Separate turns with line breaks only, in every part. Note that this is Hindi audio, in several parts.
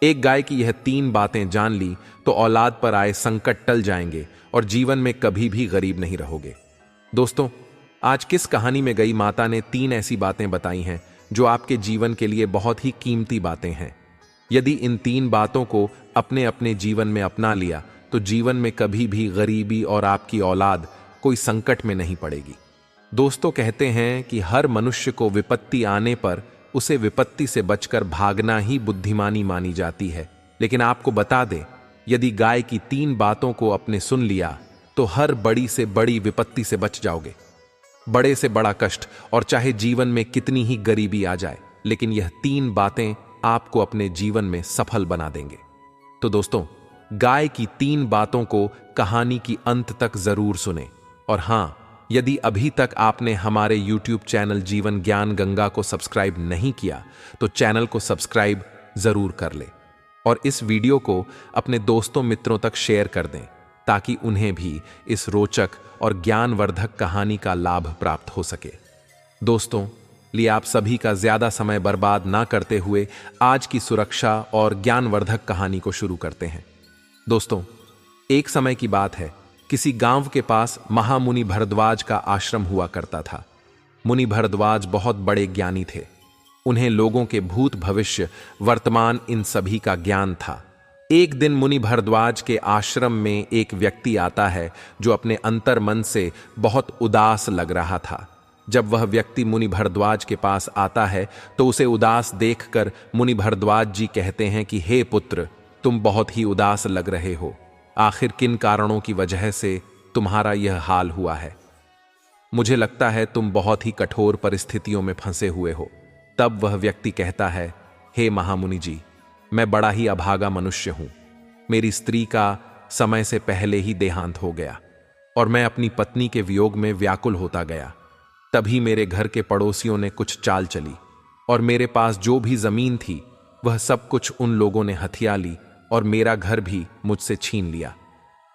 एक गाय की यह 3 बातें जान ली तो औलाद पर आए संकट टल जाएंगे और जीवन में कभी भी गरीब नहीं रहोगे। दोस्तों, आज किस कहानी में गई माता ने 3 ऐसी बातें बताई हैं जो आपके जीवन के लिए बहुत ही कीमती बातें हैं। यदि इन 3 बातों को अपने अपने जीवन में अपना लिया तो जीवन में कभी भी गरीबी और आपकी औलाद कोई संकट में नहीं पड़ेगी। दोस्तों, कहते हैं कि हर मनुष्य को विपत्ति आने पर उसे विपत्ति से बचकर भागना ही बुद्धिमानी मानी जाती है। लेकिन आपको बता दें, यदि गाय की 3 बातों को आपने सुन लिया तो हर बड़ी से बड़ी विपत्ति से बच जाओगे। बड़े से बड़ा कष्ट और चाहे जीवन में कितनी ही गरीबी आ जाए, लेकिन यह 3 बातें आपको अपने जीवन में सफल बना देंगे। तो दोस्तों, गाय की 3 बातों को कहानी की अंत तक जरूर सुने। और हां, यदि अभी तक आपने हमारे YouTube चैनल जीवन ज्ञान गंगा को सब्सक्राइब नहीं किया तो चैनल को सब्सक्राइब जरूर कर ले और इस वीडियो को अपने दोस्तों मित्रों तक शेयर कर दें ताकि उन्हें भी इस रोचक और ज्ञानवर्धक कहानी का लाभ प्राप्त हो सके। दोस्तों, लिए आप सभी का ज्यादा समय बर्बाद ना करते हुए आज की सुरक्षा और ज्ञानवर्धक कहानी को शुरू करते हैं। दोस्तों, एक समय की बात है, किसी गांव के पास महामुनि भरद्वाज का आश्रम हुआ करता था। मुनि भरद्वाज बहुत बड़े ज्ञानी थे। उन्हें लोगों के भूत भविष्य वर्तमान इन सभी का ज्ञान था। एक दिन मुनि भरद्वाज के आश्रम में एक व्यक्ति आता है जो अपने अंतर मन से बहुत उदास लग रहा था। जब वह व्यक्ति मुनि भरद्वाज के पास आता है तो उसे उदास देखकर मुनि भरद्वाज जी कहते हैं कि हे पुत्र, तुम बहुत ही उदास लग रहे हो। आखिर किन कारणों की वजह से तुम्हारा यह हाल हुआ है? मुझे लगता है तुम बहुत ही कठोर परिस्थितियों में फंसे हुए हो। तब वह व्यक्ति कहता है, हे महामुनि जी, मैं बड़ा ही अभागा मनुष्य हूं। मेरी स्त्री का समय से पहले ही देहांत हो गया और मैं अपनी पत्नी के वियोग में व्याकुल होता गया। तभी मेरे घर के पड़ोसियों ने कुछ चाल चली और मेरे पास जो भी जमीन थी वह सब कुछ उन लोगों ने हथिया ली और मेरा घर भी मुझसे छीन लिया।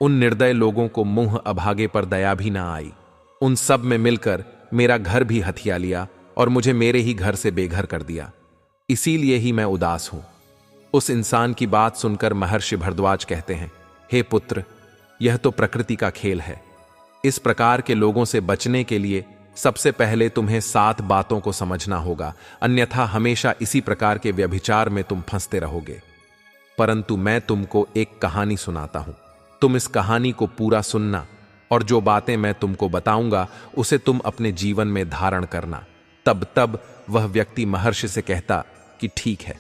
उन निर्दय लोगों को मुंह अभागे पर दया भी ना आई। उन सब में मिलकर मेरा घर भी हथिया लिया और मुझे मेरे ही घर से बेघर कर दिया। इसीलिए ही मैं उदास हूं। उस इंसान की बात सुनकर महर्षि भरद्वाज कहते हैं, हे पुत्र, यह तो प्रकृति का खेल है। इस प्रकार के लोगों से बचने के लिए सबसे पहले तुम्हें 7 बातों को समझना होगा, अन्यथा हमेशा इसी प्रकार के व्यभिचार में तुम फंसते रहोगे। परंतु मैं तुमको एक कहानी सुनाता हूं। तुम इस कहानी को पूरा सुनना और जो बातें मैं तुमको बताऊंगा उसे तुम अपने जीवन में धारण करना। तब वह व्यक्ति महर्षि से कहता कि ठीक है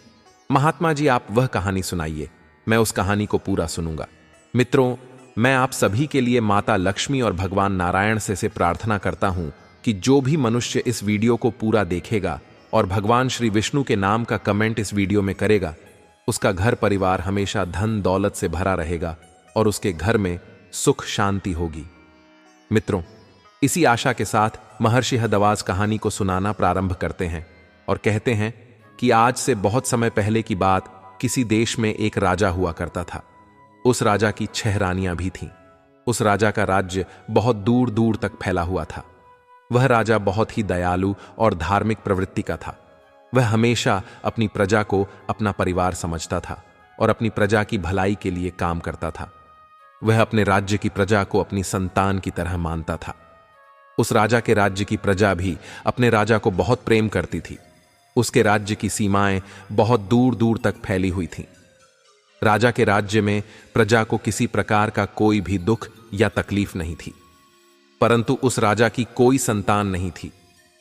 महात्मा जी, आप वह कहानी सुनाइए, मैं उस कहानी को पूरा सुनूंगा। मित्रों, मैं आप सभी के लिए माता लक्ष्मी और भगवान नारायण से प्रार्थना करता हूं कि जो भी मनुष्य इस वीडियो को पूरा देखेगा और भगवान श्री विष्णु के नाम का कमेंट इस वीडियो में करेगा, उसका घर परिवार हमेशा धन दौलत से भरा रहेगा और उसके घर में सुख शांति होगी। मित्रों, इसी आशा के साथ महर्षि हदवास कहानी को सुनाना प्रारंभ करते हैं और कहते हैं कि आज से बहुत समय पहले की बात, किसी देश में एक राजा हुआ करता था। उस राजा की 6 रानियां भी थीं। उस राजा का राज्य बहुत दूर दूर तक फैला हुआ था। वह राजा बहुत ही दयालु और धार्मिक प्रवृत्ति का था। वह हमेशा अपनी प्रजा को अपना परिवार समझता था और अपनी प्रजा की भलाई के लिए काम करता था। वह अपने राज्य की प्रजा को अपनी संतान की तरह मानता था। उस राजा के राज्य की प्रजा भी अपने राजा को बहुत प्रेम करती थी। उसके राज्य की सीमाएं बहुत दूर दूर तक फैली हुई थीं। राजा के राज्य में प्रजा को किसी प्रकार का कोई भी दुख या तकलीफ नहीं थी, परंतु उस राजा की कोई संतान नहीं थी।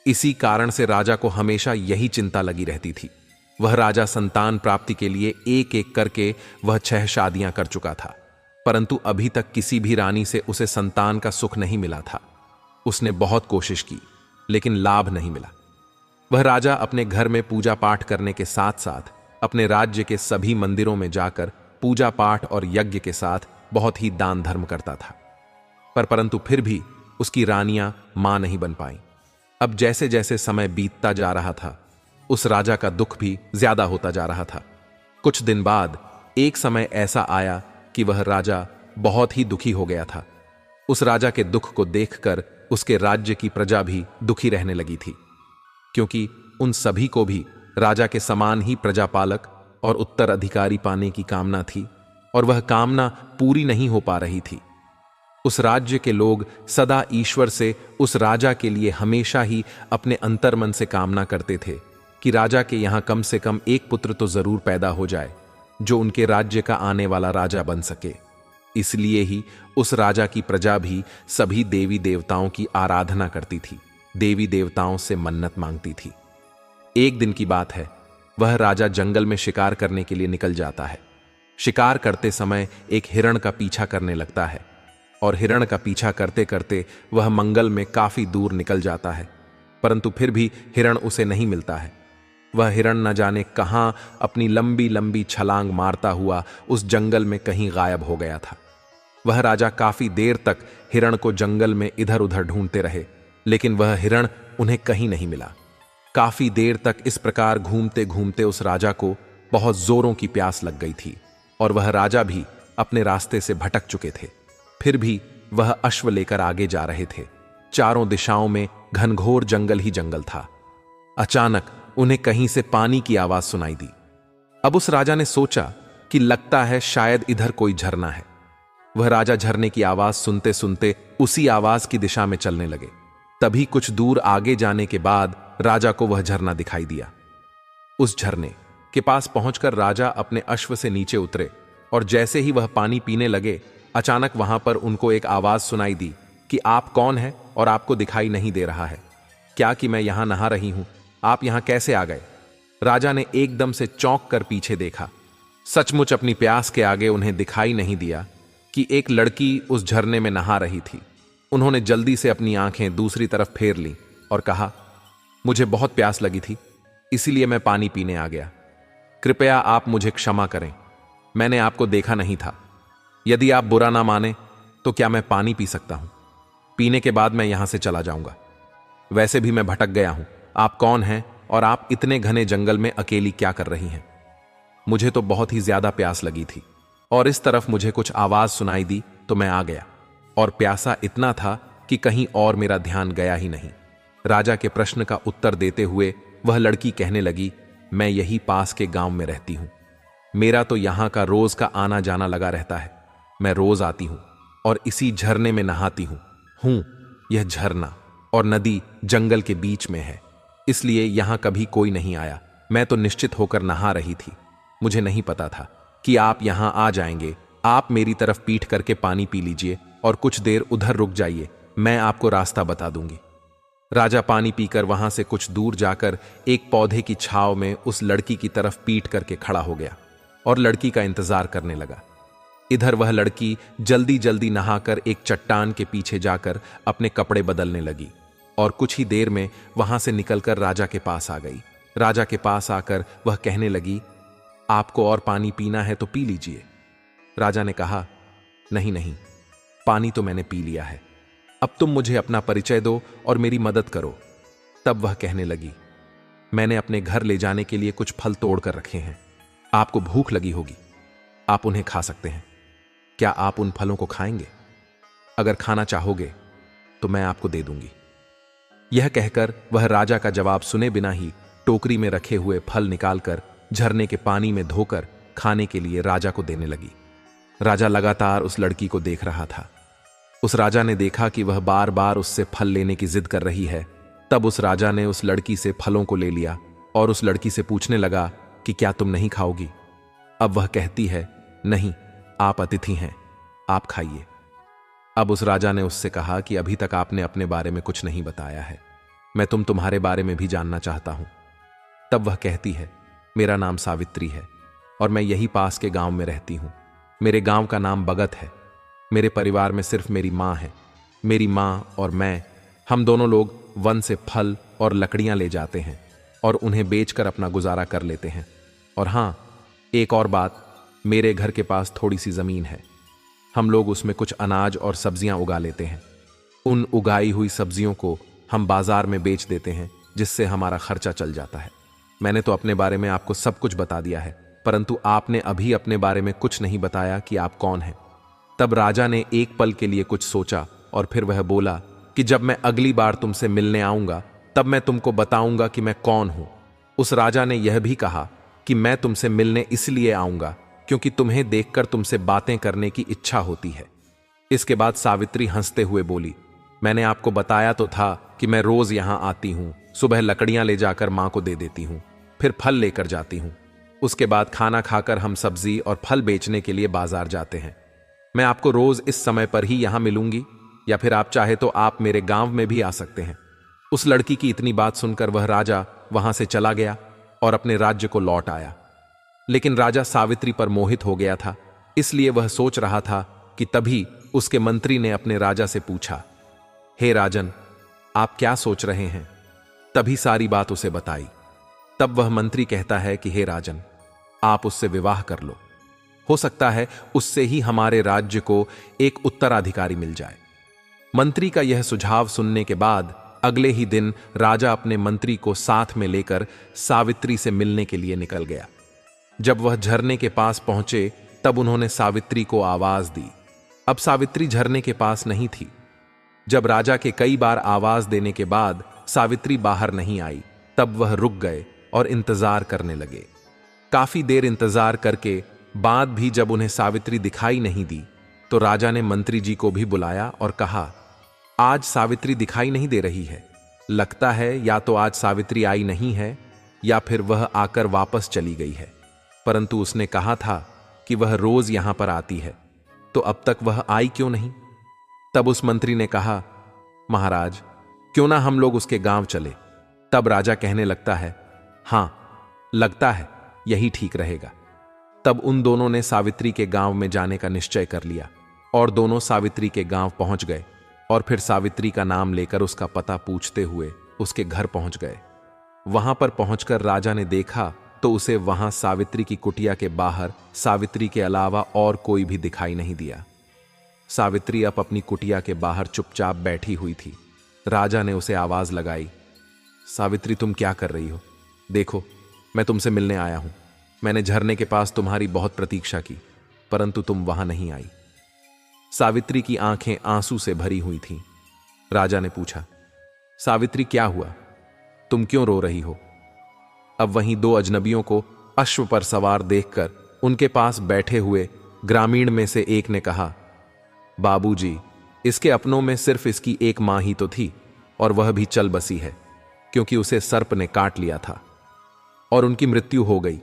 इसी कारण से राजा को हमेशा यही चिंता लगी रहती थी। वह राजा संतान प्राप्ति के लिए एक एक करके वह 6 शादियां कर चुका था, परंतु अभी तक किसी भी रानी से उसे संतान का सुख नहीं मिला था। उसने बहुत कोशिश की लेकिन लाभ नहीं मिला। वह राजा अपने घर में पूजा पाठ करने के साथ साथ अपने राज्य के सभी मंदिरों में जाकर पूजा पाठ और यज्ञ के साथ बहुत ही दान धर्म करता था, परंतु फिर भी उसकी रानियां मां नहीं बन पाईं। अब जैसे जैसे समय बीतता जा रहा था, उस राजा का दुख भी ज्यादा होता जा रहा था। कुछ दिन बाद एक समय ऐसा आया कि वह राजा बहुत ही दुखी हो गया था। उस राजा के दुख को देखकर उसके राज्य की प्रजा भी दुखी रहने लगी थी, क्योंकि उन सभी को भी राजा के समान ही प्रजापालक और उत्तराधिकारी पाने की कामना थी, और वह कामना पूरी नहीं हो पा रही थी। उस राज्य के लोग सदा ईश्वर से उस राजा के लिए हमेशा ही अपने अंतर्मन से कामना करते थे कि राजा के यहां कम से कम एक पुत्र तो जरूर पैदा हो जाए जो उनके राज्य का आने वाला राजा बन सके। इसलिए ही उस राजा की प्रजा भी सभी देवी देवताओं की आराधना करती थी, देवी देवताओं से मन्नत मांगती थी। एक दिन की बात है, वह राजा जंगल में शिकार करने के लिए निकल जाता है। शिकार करते समय एक हिरण का पीछा करने लगता है, और हिरण का पीछा करते करते वह मंगल में काफी दूर निकल जाता है, परंतु फिर भी हिरण उसे नहीं मिलता है। वह हिरण न जाने कहां अपनी लंबी लंबी छलांग मारता हुआ उस जंगल में कहीं गायब हो गया था। वह राजा काफी देर तक हिरण को जंगल में इधर उधर ढूंढते रहे, लेकिन वह हिरण उन्हें कहीं नहीं मिला। काफी देर तक इस प्रकार घूमते घूमते उस राजा को बहुत जोरों की प्यास लग गई थी, और वह राजा भी अपने रास्ते से भटक चुके थे। फिर भी वह अश्व लेकर आगे जा रहे थे। चारों दिशाओं में घनघोर जंगल ही जंगल था। अचानक उन्हें कहीं से पानी की आवाज सुनाई दी। अब उस राजा ने सोचा कि लगता है शायद इधर कोई झरना है। वह राजा झरने की आवाज सुनते सुनते उसी आवाज की दिशा में चलने लगे। तभी कुछ दूर आगे जाने के बाद राजा को वह झरना दिखाई दिया। उस झरने के पास पहुंचकर राजा अपने अश्व से नीचे उतरे, और जैसे ही वह पानी पीने लगे, अचानक वहां पर उनको एक आवाज सुनाई दी कि आप कौन हैं और आपको दिखाई नहीं दे रहा है क्या कि मैं यहां नहा रही हूं? आप यहां कैसे आ गए? राजा ने एकदम से चौंक कर पीछे देखा। सचमुच अपनी प्यास के आगे उन्हें दिखाई नहीं दिया कि एक लड़की उस झरने में नहा रही थी। उन्होंने जल्दी से अपनी आंखें दूसरी तरफ फेर लीं और कहा, मुझे बहुत प्यास लगी थी, इसीलिए मैं पानी पीने आ गया। कृपया आप मुझे क्षमा करें, मैंने आपको देखा नहीं था। यदि आप बुरा ना माने तो क्या मैं पानी पी सकता हूं? पीने के बाद मैं यहां से चला जाऊंगा। वैसे भी मैं भटक गया हूं। आप कौन हैं और आप इतने घने जंगल में अकेली क्या कर रही हैं? मुझे तो बहुत ही ज्यादा प्यास लगी थी, और इस तरफ मुझे कुछ आवाज सुनाई दी तो मैं आ गया, और प्यासा इतना था कि कहीं और मेरा ध्यान गया ही नहीं। राजा के प्रश्न का उत्तर देते हुए वह लड़की कहने लगी, मैं यही पास के गांव में रहती हूं। मेरा तो यहां का रोज का आना जाना लगा रहता है। मैं रोज आती हूं और इसी झरने में नहाती हूं। यह झरना और नदी जंगल के बीच में है, इसलिए यहां कभी कोई नहीं आया। मैं तो निश्चित होकर नहा रही थी। मुझे नहीं पता था कि आप यहां आ जाएंगे। आप मेरी तरफ पीठ करके पानी पी लीजिए और कुछ देर उधर रुक जाइए, मैं आपको रास्ता बता दूंगी। राजा पानी पीकर वहां से कुछ दूर जाकर एक पौधे की छांव में उस लड़की की तरफ पीठ करके खड़ा हो गया और लड़की का इंतजार करने लगा। इधर वह लड़की जल्दी जल्दी नहाकर एक चट्टान के पीछे जाकर अपने कपड़े बदलने लगी, और कुछ ही देर में वहां से निकलकर राजा के पास आ गई। राजा के पास आकर वह कहने लगी, आपको और पानी पीना है तो पी लीजिए। राजा ने कहा, नहीं नहीं, पानी तो मैंने पी लिया है। अब तुम मुझे अपना परिचय दो और मेरी मदद करो। तब वह कहने लगी, मैंने अपने घर ले जाने के लिए कुछ फल तोड़ कर रखे हैं। आपको भूख लगी होगी, आप उन्हें खा सकते हैं। क्या आप उन फलों को खाएंगे? अगर खाना चाहोगे तो मैं आपको दे दूंगी। यह कहकर वह राजा का जवाब सुने बिना ही टोकरी में रखे हुए फल निकालकर झरने के पानी में धोकर खाने के लिए राजा को देने लगी। राजा लगातार उस लड़की को देख रहा था। उस राजा ने देखा कि वह बार बार उससे फल लेने की जिद कर रही है। तब उस राजा ने उस लड़की से फलों को ले लिया और उस लड़की से पूछने लगा कि क्या तुम नहीं खाओगी? अब वह कहती है, नहीं, आप अतिथि हैं, आप खाइए। अब उस राजा ने उससे कहा कि अभी तक आपने अपने बारे में कुछ नहीं बताया है, मैं तुम्हारे बारे में भी जानना चाहता हूं। तब वह कहती है, मेरा नाम सावित्री है और मैं यही पास के गांव में रहती हूं। मेरे गांव का नाम बगत है। मेरे परिवार में सिर्फ मेरी माँ है। मेरी माँ और मैं, हम दोनों लोग वन से फल और लकड़ियां ले जाते हैं और उन्हें बेचकर अपना गुजारा कर लेते हैं। और हाँ, एक और बात, मेरे घर के पास थोड़ी सी जमीन है। हम लोग उसमें कुछ अनाज और सब्जियां उगा लेते हैं। उन उगाई हुई सब्जियों को हम बाजार में बेच देते हैं, जिससे हमारा खर्चा चल जाता है। मैंने तो अपने बारे में आपको सब कुछ बता दिया है, परंतु आपने अभी अपने बारे में कुछ नहीं बताया कि आप कौन हैं। तब राजा ने एक पल के लिए कुछ सोचा और फिर वह बोला कि जब मैं अगली बार तुमसे मिलने आऊंगा तब मैं तुमको बताऊंगा कि मैं कौन हूं। उस राजा ने यह भी कहा कि मैं तुमसे मिलने इसलिए आऊंगा क्योंकि तुम्हें देखकर तुमसे बातें करने की इच्छा होती है। इसके बाद सावित्री हंसते हुए बोली, मैंने आपको बताया तो था कि मैं रोज यहां आती हूं। सुबह लकड़ियां ले जाकर मां को दे देती हूं, फिर फल लेकर जाती हूं। उसके बाद खाना खाकर हम सब्जी और फल बेचने के लिए बाजार जाते हैं। मैं आपको रोज इस समय पर ही यहां मिलूंगी, या फिर आप चाहे तो आप मेरे गांव में भी आ सकते हैं। उस लड़की की इतनी बात सुनकर वह राजा वहां से चला गया और अपने राज्य को लौट आया। लेकिन राजा सावित्री पर मोहित हो गया था, इसलिए वह सोच रहा था कि तभी उसके मंत्री ने अपने राजा से पूछा, हे राजन, आप क्या सोच रहे हैं? तभी सारी बात उसे बताई। तब वह मंत्री कहता है कि हे राजन, आप उससे विवाह कर लो। हो सकता है उससे ही हमारे राज्य को एक उत्तराधिकारी मिल जाए। मंत्री का यह सुझाव सुनने के बाद अगले ही दिन राजा अपने मंत्री को साथ में लेकर सावित्री से मिलने के लिए निकल गया। जब वह झरने के पास पहुंचे तब उन्होंने सावित्री को आवाज दी। अब सावित्री झरने के पास नहीं थी। जब राजा के कई बार आवाज देने के बाद सावित्री बाहर नहीं आई, तब वह रुक गए और इंतजार करने लगे। काफी देर इंतजार करके बाद भी जब उन्हें सावित्री दिखाई नहीं दी, तो राजा ने मंत्री जी को भी बुलाया और कहा, आज सावित्री दिखाई नहीं दे रही है। लगता है या तो आज सावित्री आई नहीं है या फिर वह आकर वापस चली गई है। परंतु उसने कहा था कि वह रोज यहां पर आती है, तो अब तक वह आई क्यों नहीं? तब उस मंत्री ने कहा, महाराज, क्यों ना हम लोग उसके गांव चले। तब राजा कहने लगता है, हां, लगता है यही ठीक रहेगा। तब उन दोनों ने सावित्री के गांव में जाने का निश्चय कर लिया और दोनों सावित्री के गांव पहुंच गए और फिर सावित्री का नाम लेकर उसका पता पूछते हुए उसके घर पहुंच गए। वहां पर पहुंचकर राजा ने देखा तो उसे वहां सावित्री की कुटिया के बाहर सावित्री के अलावा और कोई भी दिखाई नहीं दिया। सावित्री अब अपनी कुटिया के बाहर चुपचाप बैठी हुई थी। राजा ने उसे आवाज लगाई, सावित्री, तुम क्या कर रही हो? देखो, मैं तुमसे मिलने आया हूं। मैंने झरने के पास तुम्हारी बहुत प्रतीक्षा की, परंतु तुम वहां नहीं आई। सावित्री की आंखें आंसू से भरी हुई थीं। राजा ने पूछा, सावित्री, क्या हुआ? तुम क्यों रो रही हो? अब वहीं दो अजनबियों को अश्व पर सवार देखकर उनके पास बैठे हुए ग्रामीण में से एक ने कहा, बाबूजी, इसके अपनों में सिर्फ इसकी एक मां ही तो थी और वह भी चल बसी है, क्योंकि उसे सर्प ने काट लिया था और उनकी मृत्यु हो गई।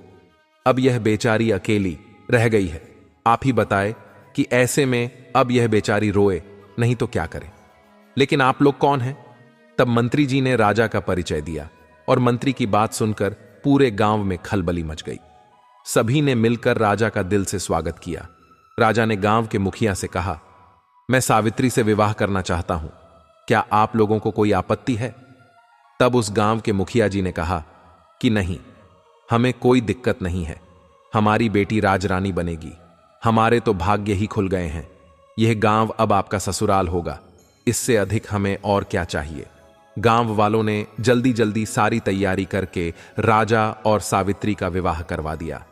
अब यह बेचारी अकेली रह गई है। आप ही बताए कि ऐसे में अब यह बेचारी रोए नहीं तो क्या करे। लेकिन आप लोग कौन हैं? तब मंत्री जी ने राजा का परिचय दिया और मंत्री की बात सुनकर पूरे गांव में खलबली मच गई। सभी ने मिलकर राजा का दिल से स्वागत किया। राजा ने गांव के मुखिया से कहा, मैं सावित्री से विवाह करना चाहता हूं, क्या आप लोगों को कोई आपत्ति है? तब उस गांव के मुखिया जी ने कहा कि नहीं, हमें कोई दिक्कत नहीं है। हमारी बेटी राजरानी बनेगी। हमारे तो भाग्य ही खुल गए हैं। यह गांव अब आपका ससुराल होगा। इससे अधिक हमें और क्या चाहिए? गांव वालों ने जल्दी जल्दी सारी तैयारी करके राजा और सावित्री का विवाह करवा दिया।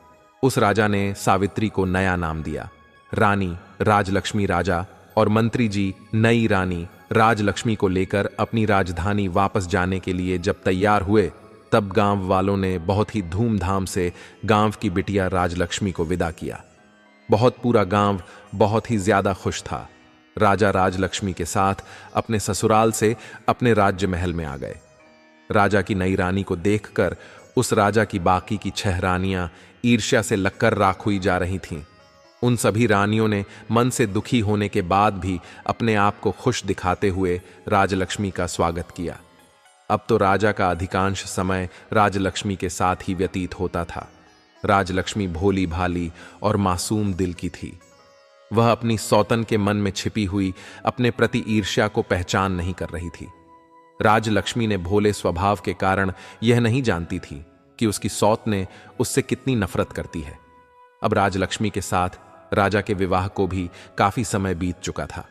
उस राजा ने सावित्री को नया नाम दिया। रानी राजलक्ष्मी राजा और मंत्री जी नई रानी राजलक्ष्मी को लेकर अपनी राजधानी वापस जाने के लिए जब तैयार हुए, तब गांव वालों ने बहुत ही धूमधाम से गांव की बिटिया राजलक्ष्मी को विदा किया। पूरा गांव बहुत ही ज्यादा खुश था। राजा राजलक्ष्मी के साथ अपने ससुराल से अपने राज्य महल में आ गए। राजा की नई रानी को देखकर उस राजा की बाकी की 6 रानियां ईर्ष्या से लक्कर राख हुई जा रही थीं। उन सभी रानियों ने मन से दुखी होने के बाद भी अपने आप को खुश दिखाते हुए राजलक्ष्मी का स्वागत किया। अब तो राजा का अधिकांश समय राजलक्ष्मी के साथ ही व्यतीत होता था। राजलक्ष्मी भोली भाली और मासूम दिल की थी। वह अपनी सौतन के मन में छिपी हुई अपने प्रति ईर्ष्या को पहचान नहीं कर रही थी। राजलक्ष्मी ने भोले स्वभाव के कारण यह नहीं जानती थी कि उसकी सौतन उससे कितनी नफरत करती है। अब राजलक्ष्मी के साथ राजा के विवाह को भी काफी समय बीत चुका था,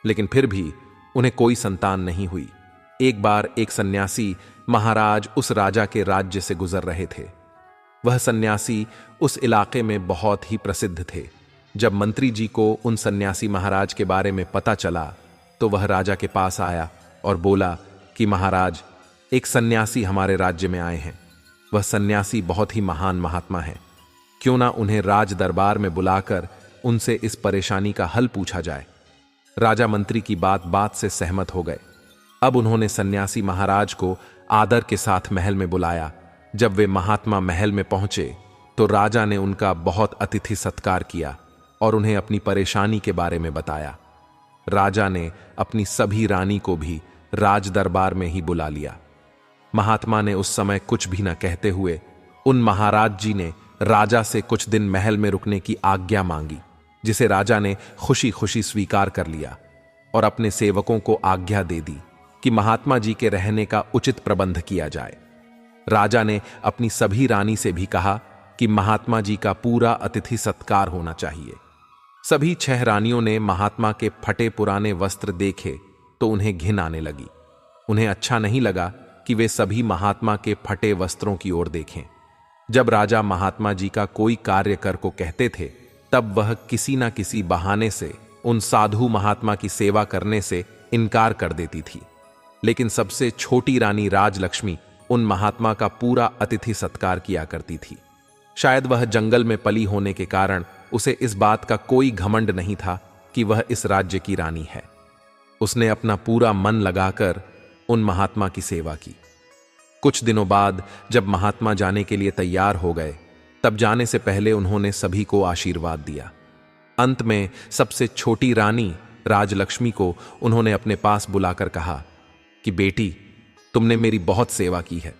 लेकिन फिर भी उन्हें कोई संतान नहीं हुई। एक बार एक सन्यासी महाराज उस राजा के राज्य से गुजर रहे थे। वह सन्यासी उस इलाके में बहुत ही प्रसिद्ध थे। जब मंत्री जी को उन सन्यासी महाराज के बारे में पता चला, तो वह राजा के पास आया और बोला कि महाराज, एक सन्यासी हमारे राज्य में आए हैं। वह सन्यासी बहुत ही महान महात्मा है, क्यों ना उन्हें राज दरबार में बुलाकर उनसे इस परेशानी का हल पूछा जाए। राजा मंत्री की बात बात से सहमत हो गए। अब उन्होंने सन्यासी महाराज को आदर के साथ महल में बुलाया। जब वे महात्मा महल में पहुंचे तो राजा ने उनका बहुत अतिथि सत्कार किया और उन्हें अपनी परेशानी के बारे में बताया। राजा ने अपनी सभी रानी को भी राज दरबार में ही बुला लिया। महात्मा ने उस समय कुछ भी न कहते हुए उन महाराज जी ने राजा से कुछ दिन महल में रुकने की आज्ञा मांगी, जिसे राजा ने खुशी खुशी स्वीकार कर लिया और अपने सेवकों को आज्ञा दे दी कि महात्मा जी के रहने का उचित प्रबंध किया जाए। राजा ने अपनी सभी रानी से भी कहा कि महात्मा जी का पूरा अतिथि सत्कार होना चाहिए। सभी 6 रानियों ने महात्मा के फटे पुराने वस्त्र देखे तो उन्हें घिन आने लगी। उन्हें अच्छा नहीं लगा कि वे सभी महात्मा के फटे वस्त्रों की ओर देखें। जब राजा महात्मा जी का कोई कार्य कर को कहते थे, तब वह किसी न किसी बहाने से उन साधु महात्मा की सेवा करने से इनकार कर देती थी। लेकिन सबसे छोटी रानी राजलक्ष्मी उन महात्मा का पूरा अतिथि सत्कार किया करती थी। शायद वह जंगल में पली होने के कारण उसे इस बात का कोई घमंड नहीं था कि वह इस राज्य की रानी है। उसने अपना पूरा मन लगाकर उन महात्मा की सेवा की। कुछ दिनों बाद जब महात्मा जाने के लिए तैयार हो गए, तब जाने से पहले उन्होंने सभी को आशीर्वाद दिया। अंत में सबसे छोटी रानी राजलक्ष्मी को उन्होंने अपने पास बुलाकर कहा कि बेटी, तुमने मेरी बहुत सेवा की है,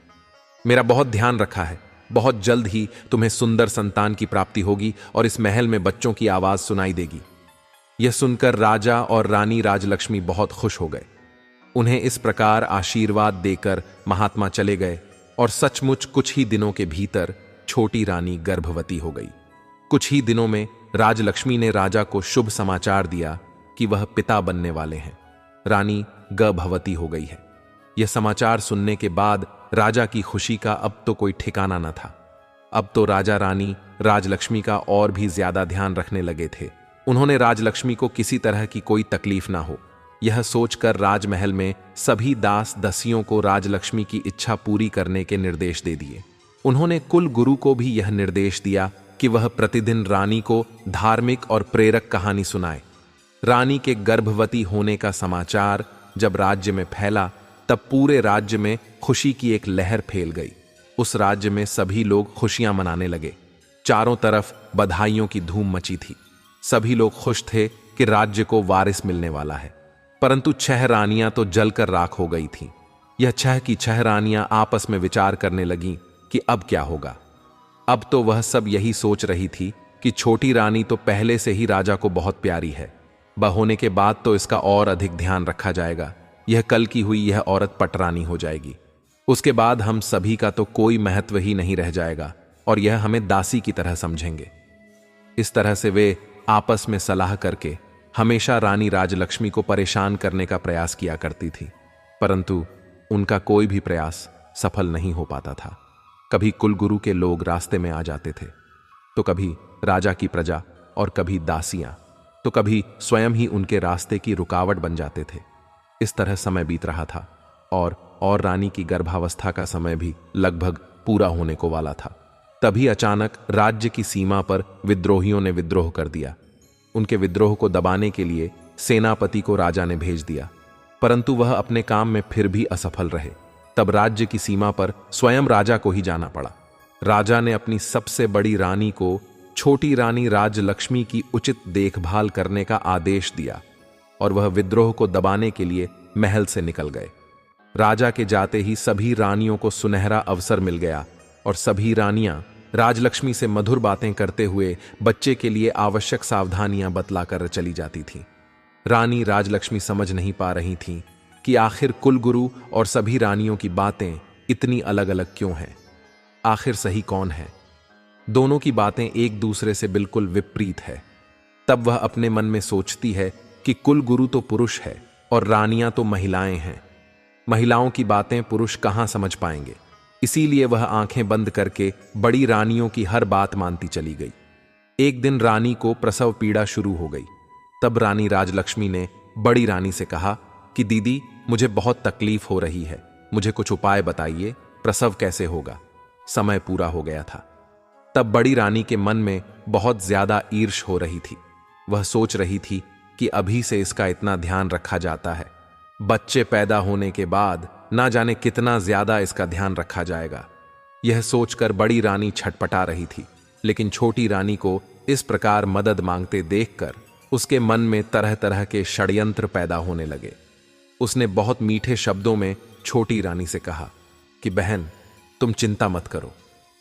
मेरा बहुत ध्यान रखा है। बहुत जल्द ही तुम्हें सुंदर संतान की प्राप्ति होगी और इस महल में बच्चों की आवाज सुनाई देगी। यह सुनकर राजा और रानी राजलक्ष्मी बहुत खुश हो गए। उन्हें इस प्रकार आशीर्वाद देकर महात्मा चले गए और सचमुच कुछ ही दिनों के भीतर छोटी रानी गर्भवती हो गई। कुछ ही दिनों में राजलक्ष्मी ने राजा को शुभ समाचार दिया कि वह पिता बनने वाले हैं। रानी गर्भवती हो गई है। यह समाचार सुनने के बाद राजा की खुशी का अब तो कोई ठिकाना न था। अब तो राजा रानी राजलक्ष्मी का और भी ज्यादा ध्यान रखने लगे थे। उन्होंने राजलक्ष्मी को किसी तरह की कोई तकलीफ ना हो, यह सोचकर राजमहल में सभी दास दसियों को राजलक्ष्मी की इच्छा पूरी करने के निर्देश दे दिए। उन्होंने कुल गुरु को भी यह निर्देश दिया कि वह प्रतिदिन रानी को धार्मिक और प्रेरक कहानी सुनाए। रानी के गर्भवती होने का समाचार जब राज्य में फैला, तब पूरे राज्य में खुशी की एक लहर फैल गई। उस राज्य में सभी लोग खुशियां मनाने लगे। चारों तरफ बधाइयों की धूम मची थी। सभी लोग खुश थे कि राज्य को वारिस मिलने वाला है। परंतु 6 रानियां तो जलकर राख हो गई थीं। यह 6 की 6 रानियां आपस में विचार करने लगीं कि अब क्या होगा। अब तो वह सब यही सोच रही थी कि छोटी रानी तो पहले से ही राजा को बहुत प्यारी है, बड़ा होने के बाद तो इसका और अधिक ध्यान रखा जाएगा। यह कल की हुई यह औरत पटरानी हो जाएगी। उसके बाद हम सभी का तो कोई महत्व ही नहीं रह जाएगा और यह हमें दासी की तरह समझेंगे। इस तरह से वे आपस में सलाह करके हमेशा रानी राजलक्ष्मी को परेशान करने का प्रयास किया करती थी, परंतु उनका कोई भी प्रयास सफल नहीं हो पाता था। कभी कुलगुरु के लोग रास्ते में आ जाते थे, तो कभी राजा की प्रजा और कभी दासियां, तो कभी स्वयं ही उनके रास्ते की रुकावट बन जाते थे। इस तरह समय बीत रहा था और रानी की गर्भावस्था का समय भी लगभग पूरा होने को वाला था। तभी अचानक राज्य की सीमा पर विद्रोहियों ने विद्रोह कर दिया। उनके विद्रोह को दबाने के लिए सेनापति को राजा ने भेज दिया, परंतु वह अपने काम में फिर भी असफल रहे। तब राज्य की सीमा पर स्वयं राजा को ही जाना पड़ा। राजा ने अपनी सबसे बड़ी रानी को छोटी रानी राजलक्ष्मी की उचित देखभाल करने का आदेश दिया और वह विद्रोह को दबाने के लिए महल से निकल गए। राजा के जाते ही सभी रानियों को सुनहरा अवसर मिल गया और सभी रानियां राजलक्ष्मी से मधुर बातें करते हुए बच्चे के लिए आवश्यक सावधानियां बतलाकर चली जाती थीं। रानी राजलक्ष्मी समझ नहीं पा रही थीं कि आखिर कुलगुरु और सभी रानियों की बातें इतनी अलग अलग क्यों हैं। आखिर सही कौन है? दोनों की बातें एक दूसरे से बिल्कुल विपरीत है। तब वह अपने मन में सोचती है कि कुलगुरु तो पुरुष है और रानियां तो महिलाएं हैं। महिलाओं की बातें पुरुष कहां समझ पाएंगे। इसीलिए वह आंखें बंद करके बड़ी रानियों की हर बात मानती चली गई। एक दिन रानी को प्रसव पीड़ा शुरू हो गई। तब रानी राजलक्ष्मी ने बड़ी रानी से कहा कि दीदी, मुझे बहुत तकलीफ हो रही है, मुझे कुछ उपाय बताइए, प्रसव कैसे होगा। समय पूरा हो गया था। तब बड़ी रानी के मन में बहुत ज्यादा ईर्ष्या हो रही थी। वह सोच रही थी कि अभी से इसका इतना ध्यान रखा जाता है, बच्चे पैदा होने के बाद ना जाने कितना ज्यादा इसका ध्यान रखा जाएगा। यह सोचकर बड़ी रानी छटपटा रही थी, लेकिन छोटी रानी को इस प्रकार मदद मांगते देखकर उसके मन में तरह तरह के षड्यंत्र पैदा होने लगे। उसने बहुत मीठे शब्दों में छोटी रानी से कहा कि बहन, तुम चिंता मत करो,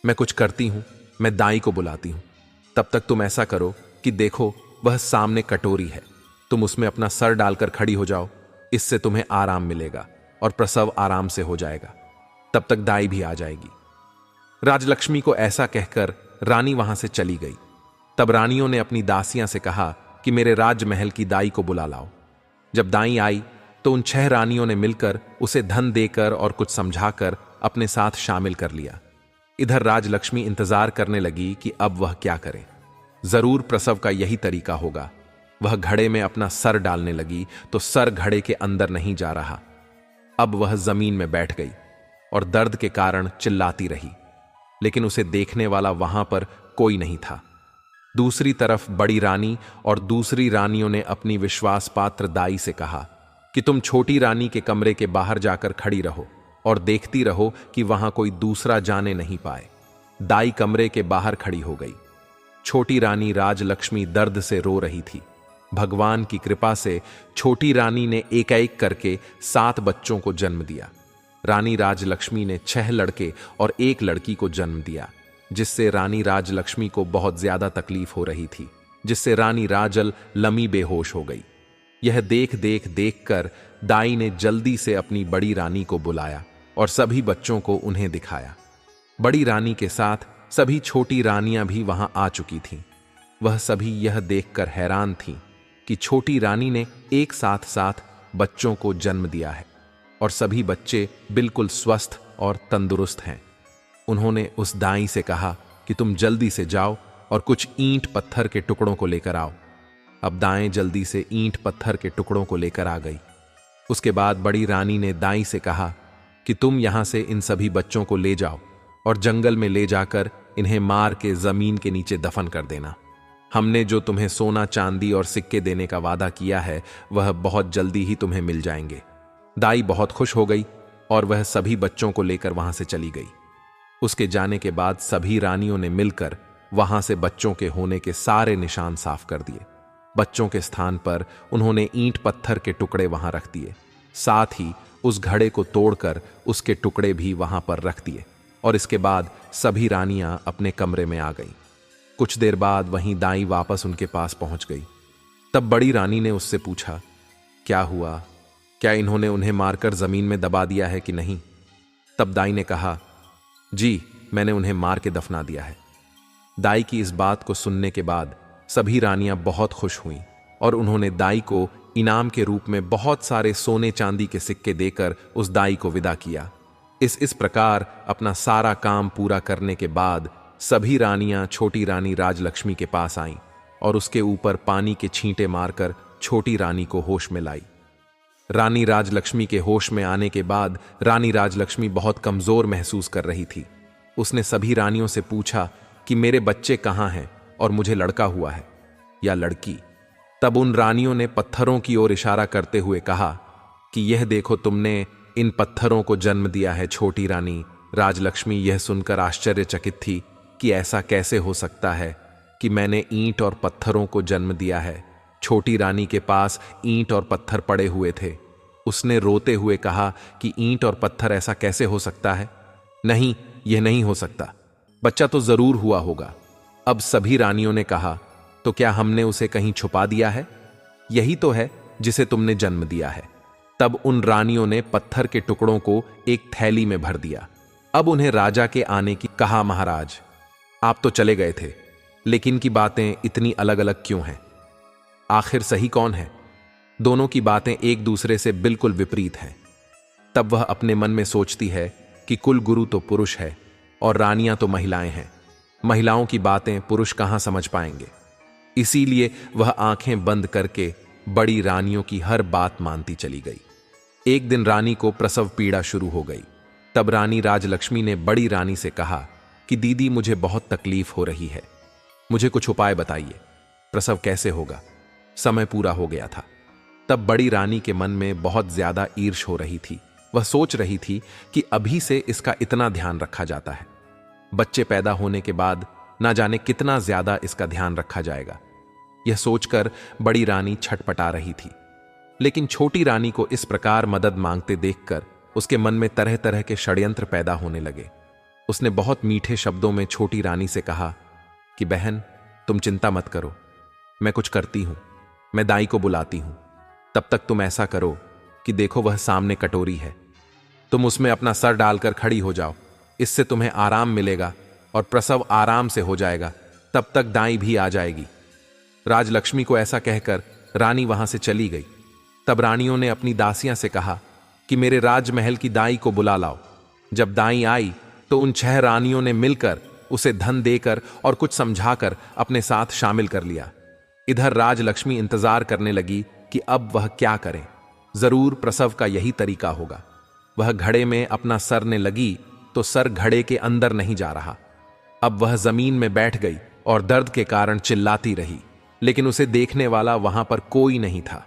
मैं कुछ करती हूं, मैं दाई को बुलाती हूं। तब तक तुम ऐसा करो कि देखो वह सामने कटोरी है, तुम उसमें अपना सर डालकर खड़ी हो जाओ, इससे तुम्हें आराम मिलेगा और प्रसव आराम से हो जाएगा। तब तक दाई भी आ जाएगी। राजलक्ष्मी को ऐसा कहकर रानी वहां से चली गई। तब रानियों ने अपनी दासियां से कहा कि मेरे राजमहल की दाई को बुला लाओ। जब दाई आई तो उन 6 रानियों ने मिलकर उसे धन देकर और कुछ समझाकर अपने साथ शामिल कर लिया। इधर राजलक्ष्मी इंतजार करने लगी कि अब वह क्या करे। जरूर प्रसव का यही तरीका होगा। वह घड़े में अपना सर डालने लगी तो सर घड़े के अंदर नहीं जा रहा। अब वह जमीन में बैठ गई और दर्द के कारण चिल्लाती रही, लेकिन उसे देखने वाला वहां पर कोई नहीं था। दूसरी तरफ बड़ी रानी और दूसरी रानियों ने अपनी विश्वास पात्र दाई से कहा कि तुम छोटी रानी के कमरे के बाहर जाकर खड़ी रहो और देखती रहो कि वहां कोई दूसरा जाने नहीं पाए। दाई कमरे के बाहर खड़ी हो गई। छोटी रानी राजलक्ष्मी दर्द से रो रही थी। भगवान की कृपा से छोटी रानी ने एक एक करके 7 बच्चों को जन्म दिया। रानी राजलक्ष्मी ने 6 लड़के और 1 लड़की को जन्म दिया, जिससे रानी राजलक्ष्मी को बहुत ज्यादा तकलीफ हो रही थी, जिससे रानी राजल लमी बेहोश हो गई। यह देख कर दाई ने जल्दी से अपनी बड़ी रानी को बुलाया और सभी बच्चों को उन्हें दिखाया। बड़ी रानी के साथ सभी छोटी रानियां भी वहां आ चुकी थीं। वह सभी यह देखकर हैरान थीं कि छोटी रानी ने एक साथ बच्चों को जन्म दिया है और सभी बच्चे बिल्कुल स्वस्थ और तंदुरुस्त हैं। उन्होंने उस दाई से कहा कि तुम जल्दी से जाओ और कुछ ईंट पत्थर के टुकड़ों को लेकर आओ। अब दाएं जल्दी से ईंट पत्थर के टुकड़ों को लेकर आ गई। उसके बाद बड़ी रानी ने दाई से कहा कि तुम यहां से इन सभी बच्चों को ले जाओ और जंगल में ले जाकर इन्हें मार के जमीन के नीचे दफन कर देना। हमने जो तुम्हें सोना चांदी और सिक्के देने का वादा किया है वह बहुत जल्दी ही तुम्हें मिल जाएंगे। दाई बहुत खुश हो गई और वह सभी बच्चों को लेकर वहां से चली गई। उसके जाने के बाद सभी रानियों ने मिलकर वहां से बच्चों के होने के सारे निशान साफ कर दिए। बच्चों के स्थान पर उन्होंने ईंट पत्थर के टुकड़े वहां रख दिए। साथ ही उस घड़े को तोड़कर उसके टुकड़े भी वहां पर रख दिए और इसके बाद सभी रानियां अपने कमरे में आ गईं। कुछ देर बाद वहीं दाई वापस उनके पास पहुंच गई। तब बड़ी रानी ने उससे पूछा, क्या हुआ? क्या इन्होंने उन्हें मारकर जमीन में दबा दिया है कि नहीं? तब दाई ने कहा, जी, मैंने उन्हें मार के दफना दिया है। दाई की इस बात को सुनने के बाद सभी रानियां बहुत खुश हुईं और उन्होंने दाई को इनाम के रूप में बहुत सारे सोने चांदी के सिक्के देकर उस दाई को विदा किया। इस प्रकार अपना सारा काम पूरा करने के बाद सभी रानियां छोटी रानी राजलक्ष्मी के पास आईं और उसके ऊपर पानी के छींटे मारकर छोटी रानी को होश में लाई। रानी राजलक्ष्मी के होश में आने के बाद रानी राजलक्ष्मी बहुत कमजोर महसूस कर रही थी। उसने सभी रानियों से पूछा कि मेरे बच्चे कहाँ हैं और मुझे लड़का हुआ है या लड़की? तब उन रानियों ने पत्थरों की ओर इशारा करते हुए कहा कि यह देखो, तुमने इन पत्थरों को जन्म दिया है। छोटी रानी राजलक्ष्मी यह सुनकर आश्चर्यचकित थी कि ऐसा कैसे हो सकता है कि मैंने ईंट और पत्थरों को जन्म दिया है। छोटी रानी के पास ईंट और पत्थर पड़े हुए थे। उसने रोते हुए कहा कि ईंट और पत्थर ऐसा कैसे हो सकता है? नहीं, यह नहीं हो सकता, बच्चा तो जरूर हुआ होगा। अब सभी रानियों ने कहा, तो क्या हमने उसे कहीं छुपा दिया है? यही तो है जिसे तुमने जन्म दिया है। तब उन रानियों ने पत्थर के टुकड़ों को एक थैली में भर दिया। अब उन्हें राजा के आने की कहा, महाराज, आप तो चले गए थे, लेकिन इनकी बातें इतनी अलग अलग क्यों हैं? आखिर सही कौन है? दोनों की बातें एक दूसरे से बिल्कुल विपरीत हैं। तब वह अपने मन में सोचती है कि कुल गुरु तो पुरुष है और रानियां तो महिलाएं हैं। महिलाओं की बातें पुरुष कहां समझ पाएंगे? इसीलिए वह आंखें बंद करके बड़ी रानियों की हर बात मानती चली गई। एक दिन रानी को प्रसव पीड़ा शुरू हो गई। तब रानी राजलक्ष्मी ने बड़ी रानी से कहा कि दीदी मुझे बहुत तकलीफ हो रही है, मुझे कुछ उपाय बताइए, प्रसव कैसे होगा। समय पूरा हो गया था। तब बड़ी रानी के मन में बहुत ज्यादा ईर्ष्या हो रही थी। वह सोच रही थी कि अभी से इसका इतना ध्यान रखा जाता है, बच्चे पैदा होने के बाद ना जाने कितना ज्यादा इसका ध्यान रखा जाएगा। यह सोचकर बड़ी रानी छटपटा रही थी। लेकिन छोटी रानी को इस प्रकार मदद मांगते देखकर उसके मन में तरह तरह के षड्यंत्र पैदा होने लगे। उसने बहुत मीठे शब्दों में छोटी रानी से कहा कि बहन, तुम चिंता मत करो, मैं कुछ करती हूं, मैं दाई को बुलाती हूं। तब तक तुम ऐसा करो कि देखो वह सामने कटोरी है, तुम उसमें अपना सर डालकर खड़ी हो जाओ, इससे तुम्हें आराम मिलेगा और प्रसव आराम से हो जाएगा। तब तक दाई भी आ जाएगी। राजलक्ष्मी को ऐसा कहकर रानी वहां से चली गई। तब रानियों ने अपनी दासियां से कहा कि मेरे राजमहल की दाई को बुला लाओ। जब दाई आई तो उन 6 रानियों ने मिलकर उसे धन देकर और कुछ समझाकर अपने साथ शामिल कर लिया। इधर राजलक्ष्मी इंतजार करने लगी कि अब वह क्या करे। जरूर प्रसव का यही तरीका होगा। वह घड़े में अपना सरने लगी तो सर घड़े के अंदर नहीं जा रहा। अब वह जमीन में बैठ गई और दर्द के कारण चिल्लाती रही, लेकिन उसे देखने वाला वहां पर कोई नहीं था।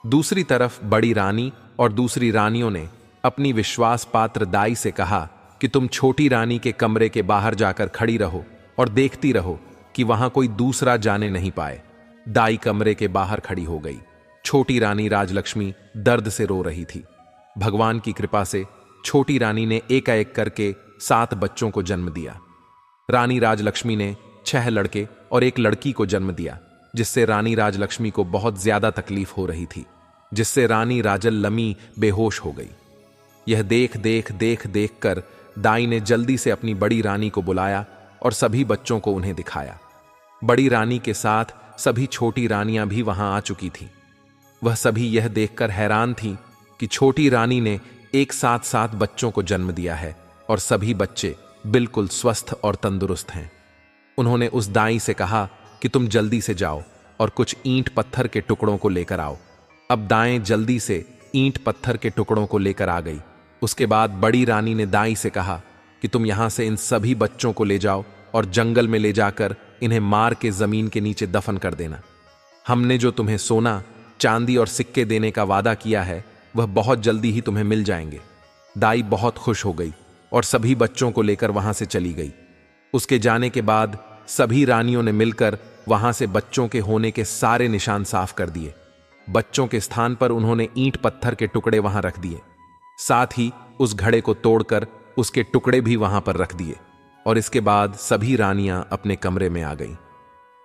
दूसरी तरफ बड़ी रानी और दूसरी रानियों ने अपनी विश्वास पात्र दाई से कहा कि तुम छोटी रानी के कमरे के बाहर जाकर खड़ी रहो और देखती रहो कि वहां कोई दूसरा जाने नहीं पाए। दाई कमरे के बाहर खड़ी हो गई। छोटी रानी राजलक्ष्मी दर्द से रो रही थी। भगवान की कृपा से छोटी रानी ने एकाएक करके 7 बच्चों को जन्म दिया। रानी राजलक्ष्मी ने 6 लड़के और 1 लड़की को जन्म दिया, जिससे रानी राजलक्ष्मी को बहुत ज्यादा तकलीफ हो रही थी, जिससे रानी राजल्लमी बेहोश हो गई। यह देख देख कर दाई ने जल्दी से अपनी बड़ी रानी को बुलाया और सभी बच्चों को उन्हें दिखाया। बड़ी रानी के साथ सभी छोटी रानियां भी वहां आ चुकी थीं। वह सभी यह देखकर हैरान थीं कि छोटी रानी ने एक साथ 7 बच्चों को जन्म दिया है और सभी बच्चे बिल्कुल स्वस्थ और तंदुरुस्त हैं। उन्होंने उस दाई से कहा कि तुम जल्दी से जाओ और कुछ ईंट पत्थर के टुकड़ों को लेकर आओ। अब दाएं जल्दी से ईंट पत्थर के टुकड़ों को लेकर आ गई। उसके बाद बड़ी रानी ने दाई से कहा कि तुम यहां से इन सभी बच्चों को ले जाओ और जंगल में ले जाकर इन्हें मार के जमीन के नीचे दफन कर देना। हमने जो तुम्हें सोना, चांदी और सिक्के देने का वादा किया है वह बहुत जल्दी ही तुम्हें मिल जाएंगे। दाई बहुत खुश हो गई और सभी बच्चों को लेकर वहां से चली गई। उसके जाने के बाद सभी रानियों ने मिलकर वहां से बच्चों के होने के सारे निशान साफ कर दिए। बच्चों के स्थान पर उन्होंने ईंट पत्थर के टुकड़े वहां रख दिए। साथ ही उस घड़े को तोड़कर उसके टुकड़े भी वहां पर रख दिए और इसके बाद सभी रानियां अपने कमरे में आ गईं।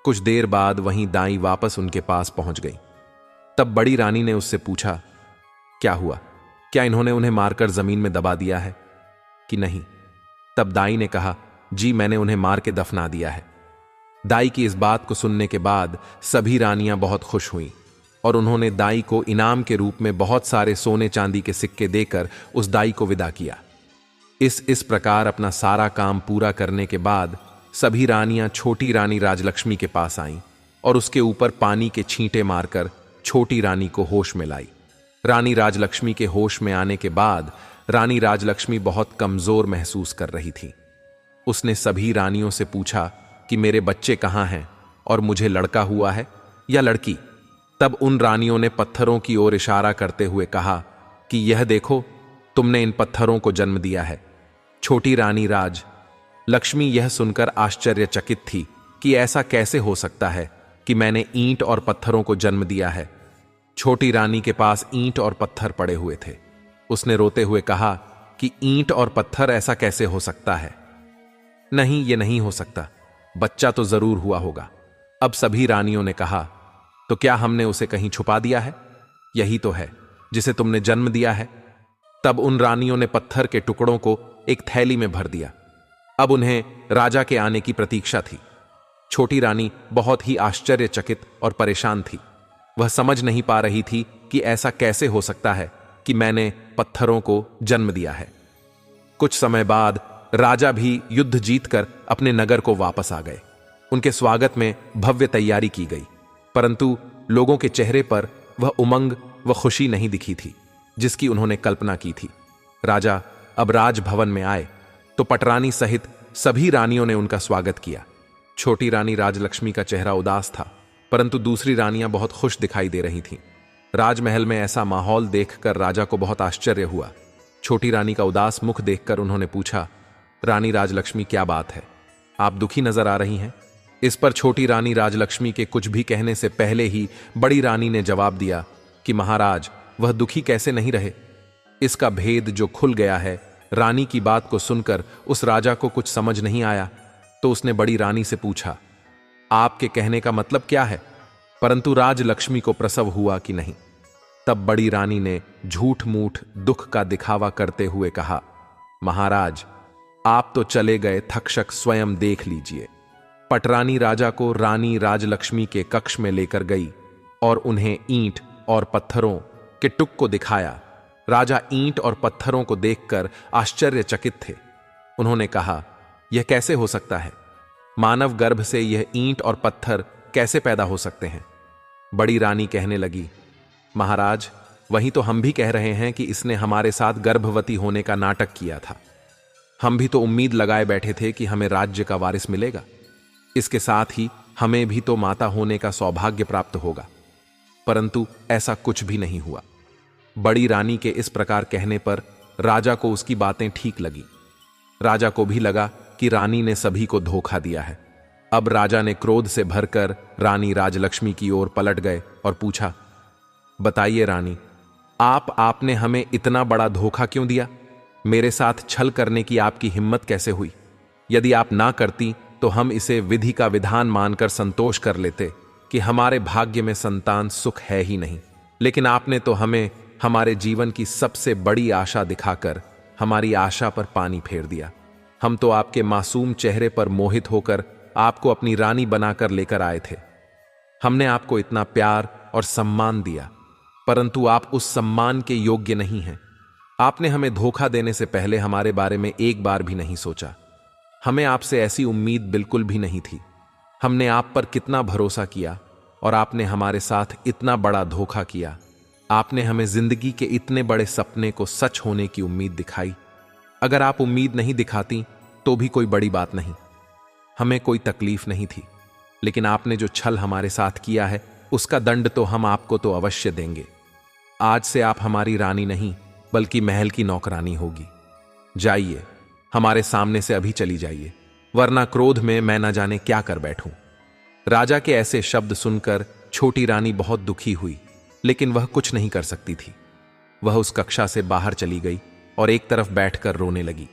कुछ देर बाद वहीं दाई वापस उनके पास पहुंच गई। तब बड़ी रानी ने उससे पूछा, क्या हुआ? क्या इन्होंने उन्हें मारकर जमीन में दबा दिया है कि नहीं? तब दाई ने कहा, जी मैंने उन्हें मार के दफना दिया है। दाई की इस बात को सुनने के बाद सभी रानियां बहुत खुश हुईं और उन्होंने दाई को इनाम के रूप में बहुत सारे सोने चांदी के सिक्के देकर उस दाई को विदा किया। इस प्रकार अपना सारा काम पूरा करने के बाद सभी रानियां छोटी रानी राजलक्ष्मी के पास आईं और उसके ऊपर पानी के छींटे मारकर छोटी रानी को होश में लाई। रानी राजलक्ष्मी के होश में आने के बाद रानी राजलक्ष्मी बहुत कमजोर महसूस कर रही थी। उसने सभी रानियों से पूछा कि मेरे बच्चे कहाँ हैं और मुझे लड़का हुआ है या लड़की? तब उन रानियों ने पत्थरों की ओर इशारा करते हुए कहा कि यह देखो, तुमने इन पत्थरों को जन्म दिया है। छोटी रानी राज लक्ष्मी यह सुनकर आश्चर्यचकित थी कि ऐसा कैसे हो सकता है कि मैंने ईंट और पत्थरों को जन्म दिया है। छोटी रानी के पास ईंट और पत्थर पड़े हुए थे। उसने रोते हुए कहा कि ईंट और पत्थर ऐसा कैसे हो सकता है? नहीं, ये नहीं हो सकता, बच्चा तो जरूर हुआ होगा। अब सभी रानियों ने कहा, तो क्या हमने उसे कहीं छुपा दिया है? यही तो है जिसे तुमने जन्म दिया है। तब उन रानियों ने पत्थर के टुकड़ों को एक थैली में भर दिया। अब उन्हें राजा के आने की प्रतीक्षा थी। छोटी रानी बहुत ही आश्चर्यचकित और परेशान थी। वह समझ नहीं पा रही थी कि ऐसा कैसे हो सकता है कि मैंने पत्थरों को जन्म दिया है। कुछ समय बाद राजा भी युद्ध जीतकर अपने नगर को वापस आ गए। उनके स्वागत में भव्य तैयारी की गई, परंतु लोगों के चेहरे पर वह उमंग व खुशी नहीं दिखी थी जिसकी उन्होंने कल्पना की थी। राजा अब राजभवन में आए तो पटरानी सहित सभी रानियों ने उनका स्वागत किया। छोटी रानी राजलक्ष्मी का चेहरा उदास था, परंतु दूसरी रानियां बहुत खुश दिखाई दे रही थीं। राजमहल में ऐसा माहौल देखकर राजा को बहुत आश्चर्य हुआ। छोटी रानी का उदास मुख देखकर उन्होंने पूछा, रानी राजलक्ष्मी, क्या बात है? आप दुखी नजर आ रही हैं। इस पर छोटी रानी राजलक्ष्मी के कुछ भी कहने से पहले ही बड़ी रानी ने जवाब दिया कि महाराज, वह दुखी कैसे नहीं रहे। इसका भेद जो खुल गया है। रानी की बात को सुनकर उस राजा को कुछ समझ नहीं आया, तो उसने बड़ी रानी से पूछा, आपके कहने का मतलब क्या है? परंतु राजलक्ष्मी को प्रसव हुआ कि नहीं। तब बड़ी रानी ने झूठ मूठ दुख का दिखावा करते हुए कहा, महाराज, आप तो चले गए, थक्षक स्वयं देख लीजिए। पटरानी राजा को रानी राजलक्ष्मी के कक्ष में लेकर गई और उन्हें ईंट और पत्थरों के टुक को दिखाया। राजा ईंट और पत्थरों को देखकर आश्चर्यचकित थे। उन्होंने कहा, यह कैसे हो सकता है? मानव गर्भ से यह ईंट और पत्थर कैसे पैदा हो सकते हैं? बड़ी रानी कहने लगी, महाराज, वही तो हम भी कह रहे हैं कि इसने हमारे साथ गर्भवती होने का नाटक किया था। हम भी तो उम्मीद लगाए बैठे थे कि हमें राज्य का वारिस मिलेगा। इसके साथ ही हमें भी तो माता होने का सौभाग्य प्राप्त होगा, परंतु ऐसा कुछ भी नहीं हुआ। बड़ी रानी के इस प्रकार कहने पर राजा को उसकी बातें ठीक लगी। राजा को भी लगा कि रानी ने सभी को धोखा दिया है। अब राजा ने क्रोध से भरकर रानी राजलक्ष्मी की ओर पलट गए और पूछा, बताइए रानी, आपने हमें इतना बड़ा धोखा क्यों दिया? मेरे साथ छल करने की आपकी हिम्मत कैसे हुई? यदि आप ना करती तो हम इसे विधि का विधान मानकर संतोष कर लेते कि हमारे भाग्य में संतान सुख है ही नहीं। लेकिन आपने तो हमें हमारे जीवन की सबसे बड़ी आशा दिखाकर हमारी आशा पर पानी फेर दिया। हम तो आपके मासूम चेहरे पर मोहित होकर आपको अपनी रानी बनाकर लेकर आए थे। हमने आपको इतना प्यार और सम्मान दिया, परंतु आप उस सम्मान के योग्य नहीं हैं। आपने हमें धोखा देने से पहले हमारे बारे में एक बार भी नहीं सोचा। हमें आपसे ऐसी उम्मीद बिल्कुल भी नहीं थी। हमने आप पर कितना भरोसा किया और आपने हमारे साथ इतना बड़ा धोखा किया। आपने हमें जिंदगी के इतने बड़े सपने को सच होने की उम्मीद दिखाई। अगर आप उम्मीद नहीं दिखाती तो भी कोई बड़ी बात नहीं, हमें कोई तकलीफ नहीं थी। लेकिन आपने जो छल हमारे साथ किया है, उसका दंड तो हम आपको तो अवश्य देंगे। आज से आप हमारी रानी नहीं बल्कि महल की नौकरानी होगी। जाइए, हमारे सामने से अभी चली जाइए, वरना क्रोध में मैं न जाने क्या कर बैठूं। राजा के ऐसे शब्द सुनकर छोटी रानी बहुत दुखी हुई, लेकिन वह कुछ नहीं कर सकती थी। वह उस कक्षा से बाहर चली गई और एक तरफ बैठकर रोने लगी।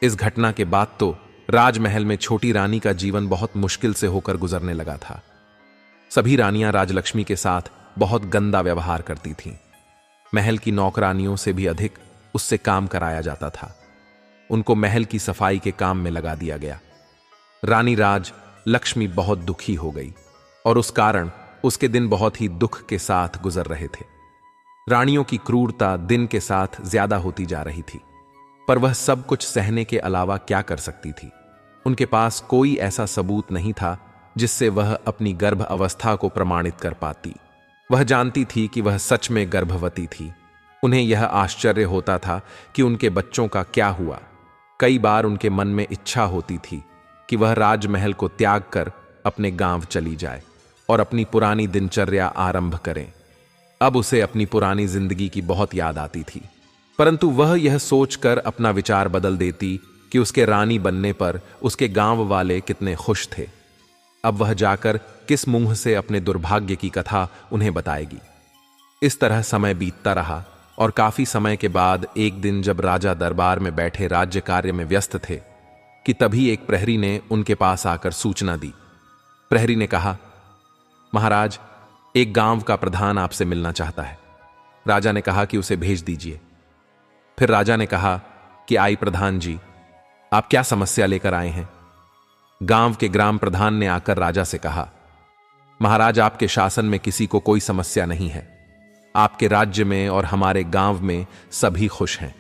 इस घटना के बाद तो राजमहल में छोटी रानी का जीवन बहुत मुश्किल से होकर गुजरने लगा था। सभी रानियां राजलक्ष्मी के साथ बहुत गंदा व्यवहार करती थीं। महल की नौकरानियों से भी अधिक उससे काम कराया जाता था। उनको महल की सफाई के काम में लगा दिया गया। रानी राज लक्ष्मी बहुत दुखी हो गई और उस कारण उसके दिन बहुत ही दुख के साथ गुजर रहे थे। रानियों की क्रूरता दिन के साथ ज्यादा होती जा रही थी, पर वह सब कुछ सहने के अलावा क्या कर सकती थी। उनके पास कोई ऐसा सबूत नहीं था जिससे वह अपनी गर्भ अवस्था को प्रमाणित कर पाती। वह जानती थी कि वह सच में गर्भवती थी। उन्हें यह आश्चर्य होता था कि उनके बच्चों का क्या हुआ। कई बार उनके मन में इच्छा होती थी कि वह राजमहल को त्याग कर अपने गांव चली जाए और अपनी पुरानी दिनचर्या आरंभ करें। अब उसे अपनी पुरानी जिंदगी की बहुत याद आती थी, परंतु वह यह सोचकर अपना विचार बदल देती कि उसके रानी बनने पर उसके गांव वाले कितने खुश थे। अब वह जाकर किस मुंह से अपने दुर्भाग्य की कथा उन्हें बताएगी। इस तरह समय बीतता रहा और काफी समय के बाद एक दिन जब राजा दरबार में बैठे राज्य कार्य में व्यस्त थे कि तभी एक प्रहरी ने उनके पास आकर सूचना दी। प्रहरी ने कहा, महाराज, एक गांव का प्रधान आपसे मिलना चाहता है। राजा ने कहा कि उसे भेज दीजिए। फिर राजा ने कहा कि आई प्रधान जी, आप क्या समस्या लेकर आए हैं? गांव के ग्राम प्रधान ने आकर राजा से कहा, महाराज, आपके शासन में किसी को कोई समस्या नहीं है। आपके राज्य में और हमारे गांव में सभी खुश हैं।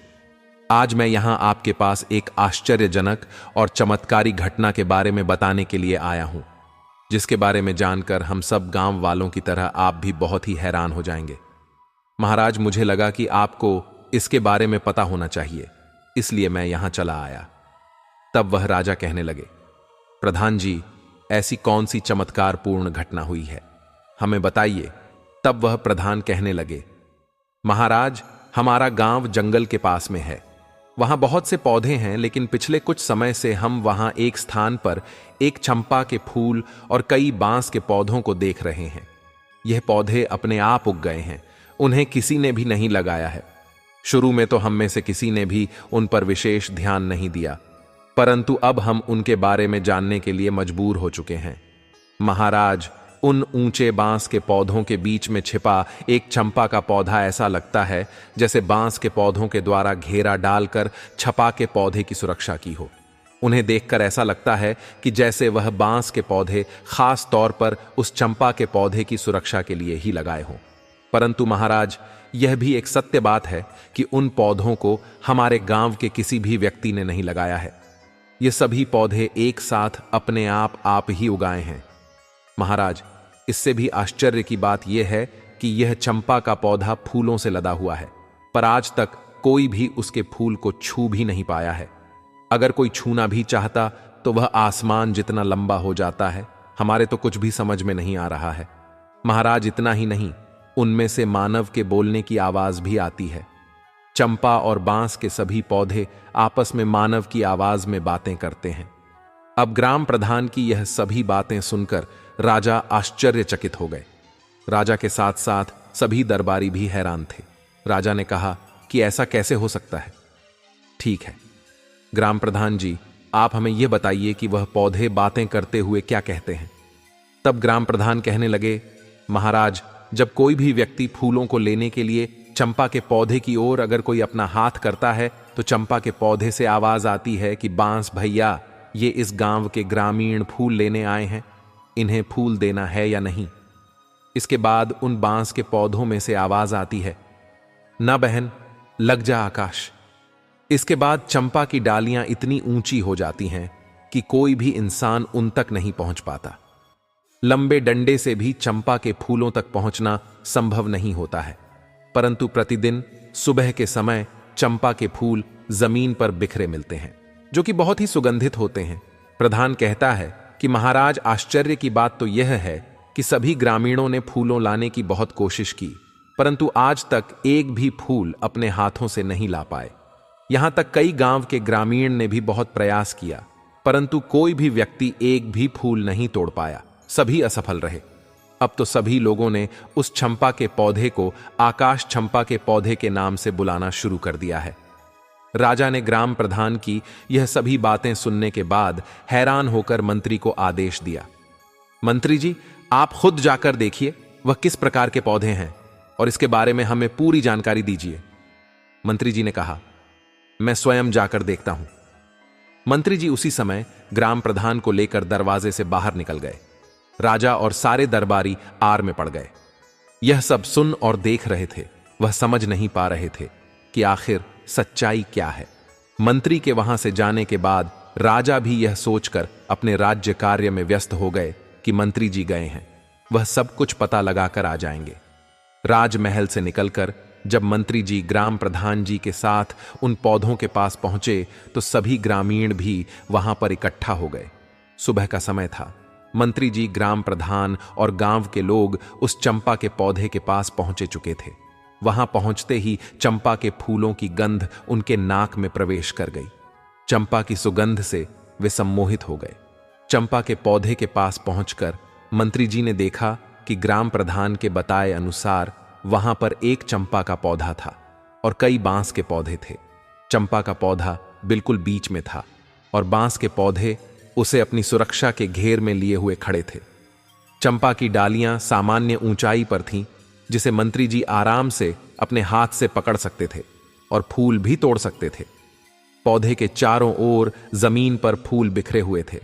आज मैं यहां आपके पास एक आश्चर्यजनक और चमत्कारी घटना के बारे में बताने के लिए आया हूं, जिसके बारे में जानकर हम सब गांव वालों की तरह आप भी बहुत ही हैरान हो जाएंगे। महाराज, मुझे लगा कि आपको इसके बारे में पता होना चाहिए, इसलिए मैं यहां चला आया। तब वह राजा कहने लगे, प्रधान जी, ऐसी कौन सी चमत्कारपूर्ण घटना हुई है, हमें बताइए। तब वह प्रधान कहने लगे, महाराज, हमारा गांव जंगल के पास में है। वहां बहुत से पौधे हैं, लेकिन पिछले कुछ समय से हम वहां एक स्थान पर एक चंपा के फूल और कई बांस के पौधों को देख रहे हैं। यह पौधे अपने आप उग गए हैं, उन्हें किसी ने भी नहीं लगाया है। शुरू में तो हम में से किसी ने भी उन पर विशेष ध्यान नहीं दिया, परंतु अब हम उनके बारे में जानने के लिए मजबूर हो चुके हैं। महाराज, उन ऊंचे बांस के पौधों के बीच में छिपा एक चंपा का पौधा ऐसा लगता है जैसे बांस के पौधों के द्वारा घेरा डालकर छपा के पौधे की सुरक्षा की हो। उन्हें देखकर ऐसा लगता है कि जैसे वह बांस के पौधे खास तौर पर उस चंपा के पौधे की सुरक्षा के लिए ही लगाए हों। परंतु महाराज, यह भी एक सत्य बात है कि उन पौधों को हमारे गांव के किसी भी व्यक्ति ने नहीं लगाया है। ये सभी पौधे एक साथ अपने आप ही उगाए हैं। महाराज, इससे भी आश्चर्य की बात यह है कि यह चंपा का पौधा फूलों से लदा हुआ है, पर आज तक कोई भी उसके फूल को छू भी नहीं पाया है। अगर कोई छूना भी चाहता तो वह आसमान जितना लंबा हो जाता है। हमारे तो कुछ भी समझ में नहीं आ रहा है। महाराज, इतना ही नहीं, उनमें से मानव के बोलने की आवाज भी आती है। चंपा और बांस के सभी पौधे आपस में मानव की आवाज में बातें करते हैं। अब ग्राम प्रधान की यह सभी बातें सुनकर राजा आश्चर्यचकित हो गए। राजा के साथ साथ सभी दरबारी भी हैरान थे। राजा ने कहा कि ऐसा कैसे हो सकता है। ठीक है ग्राम प्रधान जी, आप हमें यह बताइए कि वह पौधे बातें करते हुए क्या कहते हैं। तब ग्राम प्रधान कहने लगे, महाराज, जब कोई भी व्यक्ति फूलों को लेने के लिए चंपा के पौधे की ओर अगर कोई अपना हाथ करता है तो चंपा के पौधे से आवाज आती है कि बांस भैया, ये इस गांव के ग्रामीण फूल लेने आए हैं, इन्हें फूल देना है या नहीं। इसके बाद उन बांस के पौधों में से आवाज आती है, ना बहन, लग जा आकाश। इसके बाद चंपा की डालियां इतनी ऊंची हो जाती हैं कि कोई भी इंसान उन तक नहीं पहुंच पाता। लंबे डंडे से भी चंपा के फूलों तक पहुंचना संभव नहीं होता है, परंतु प्रतिदिन सुबह के समय चंपा के फूल जमीन पर बिखरे मिलते हैं, जो कि बहुत ही सुगंधित होते हैं। प्रधान कहता है कि महाराज, आश्चर्य की बात तो यह है कि सभी ग्रामीणों ने फूलों लाने की बहुत कोशिश की, परंतु आज तक एक भी फूल अपने हाथों से नहीं ला पाए। यहां तक कई गांव के ग्रामीण ने भी बहुत प्रयास किया, परंतु कोई भी व्यक्ति एक भी फूल नहीं तोड़ पाया। सभी असफल रहे। अब तो सभी लोगों ने उस चंपा के पौधे को आकाश चंपा के पौधे के नाम से बुलाना शुरू कर दिया है। राजा ने ग्राम प्रधान की यह सभी बातें सुनने के बाद हैरान होकर मंत्री को आदेश दिया, मंत्री जी, आप खुद जाकर देखिए वह किस प्रकार के पौधे हैं और इसके बारे में हमें पूरी जानकारी दीजिए। मंत्री जी ने कहा, मैं स्वयं जाकर देखता हूं। मंत्री जी उसी समय ग्राम प्रधान को लेकर दरवाजे से बाहर निकल गए। राजा और सारे दरबारी आर में पड़ गए। यह सब सुन और देख रहे थे, वह समझ नहीं पा रहे थे कि आखिर सच्चाई क्या है। मंत्री के वहां से जाने के बाद राजा भी यह सोचकर अपने राज्य कार्य में व्यस्त हो गए कि मंत्री जी गए हैं, वह सब कुछ पता लगाकर आ जाएंगे। राजमहल से निकलकर जब मंत्री जी ग्राम प्रधान जी के साथ उन पौधों के पास पहुंचे तो सभी ग्रामीण भी वहां पर इकट्ठा हो गए। सुबह का समय था। मंत्री जी, ग्राम प्रधान और गांव के लोग उस चंपा के पौधे के पास पहुंचे चुके थे। वहां पहुंचते ही चंपा के फूलों की गंध उनके नाक में प्रवेश कर गई। चंपा की सुगंध से वे सम्मोहित हो गए। चंपा के पौधे के पास पहुंचकर मंत्री जी ने देखा कि ग्राम प्रधान के बताए अनुसार वहां पर एक चंपा का पौधा था और कई बांस के पौधे थे। चंपा का पौधा बिल्कुल बीच में था और बांस के पौधे उसे अपनी सुरक्षा के घेर में लिए हुए खड़े थे। चंपा की डालियां सामान्य ऊंचाई पर थीं, जिसे मंत्री जी आराम से अपने हाथ से पकड़ सकते थे और फूल भी तोड़ सकते थे। पौधे के चारों ओर जमीन पर फूल बिखरे हुए थे।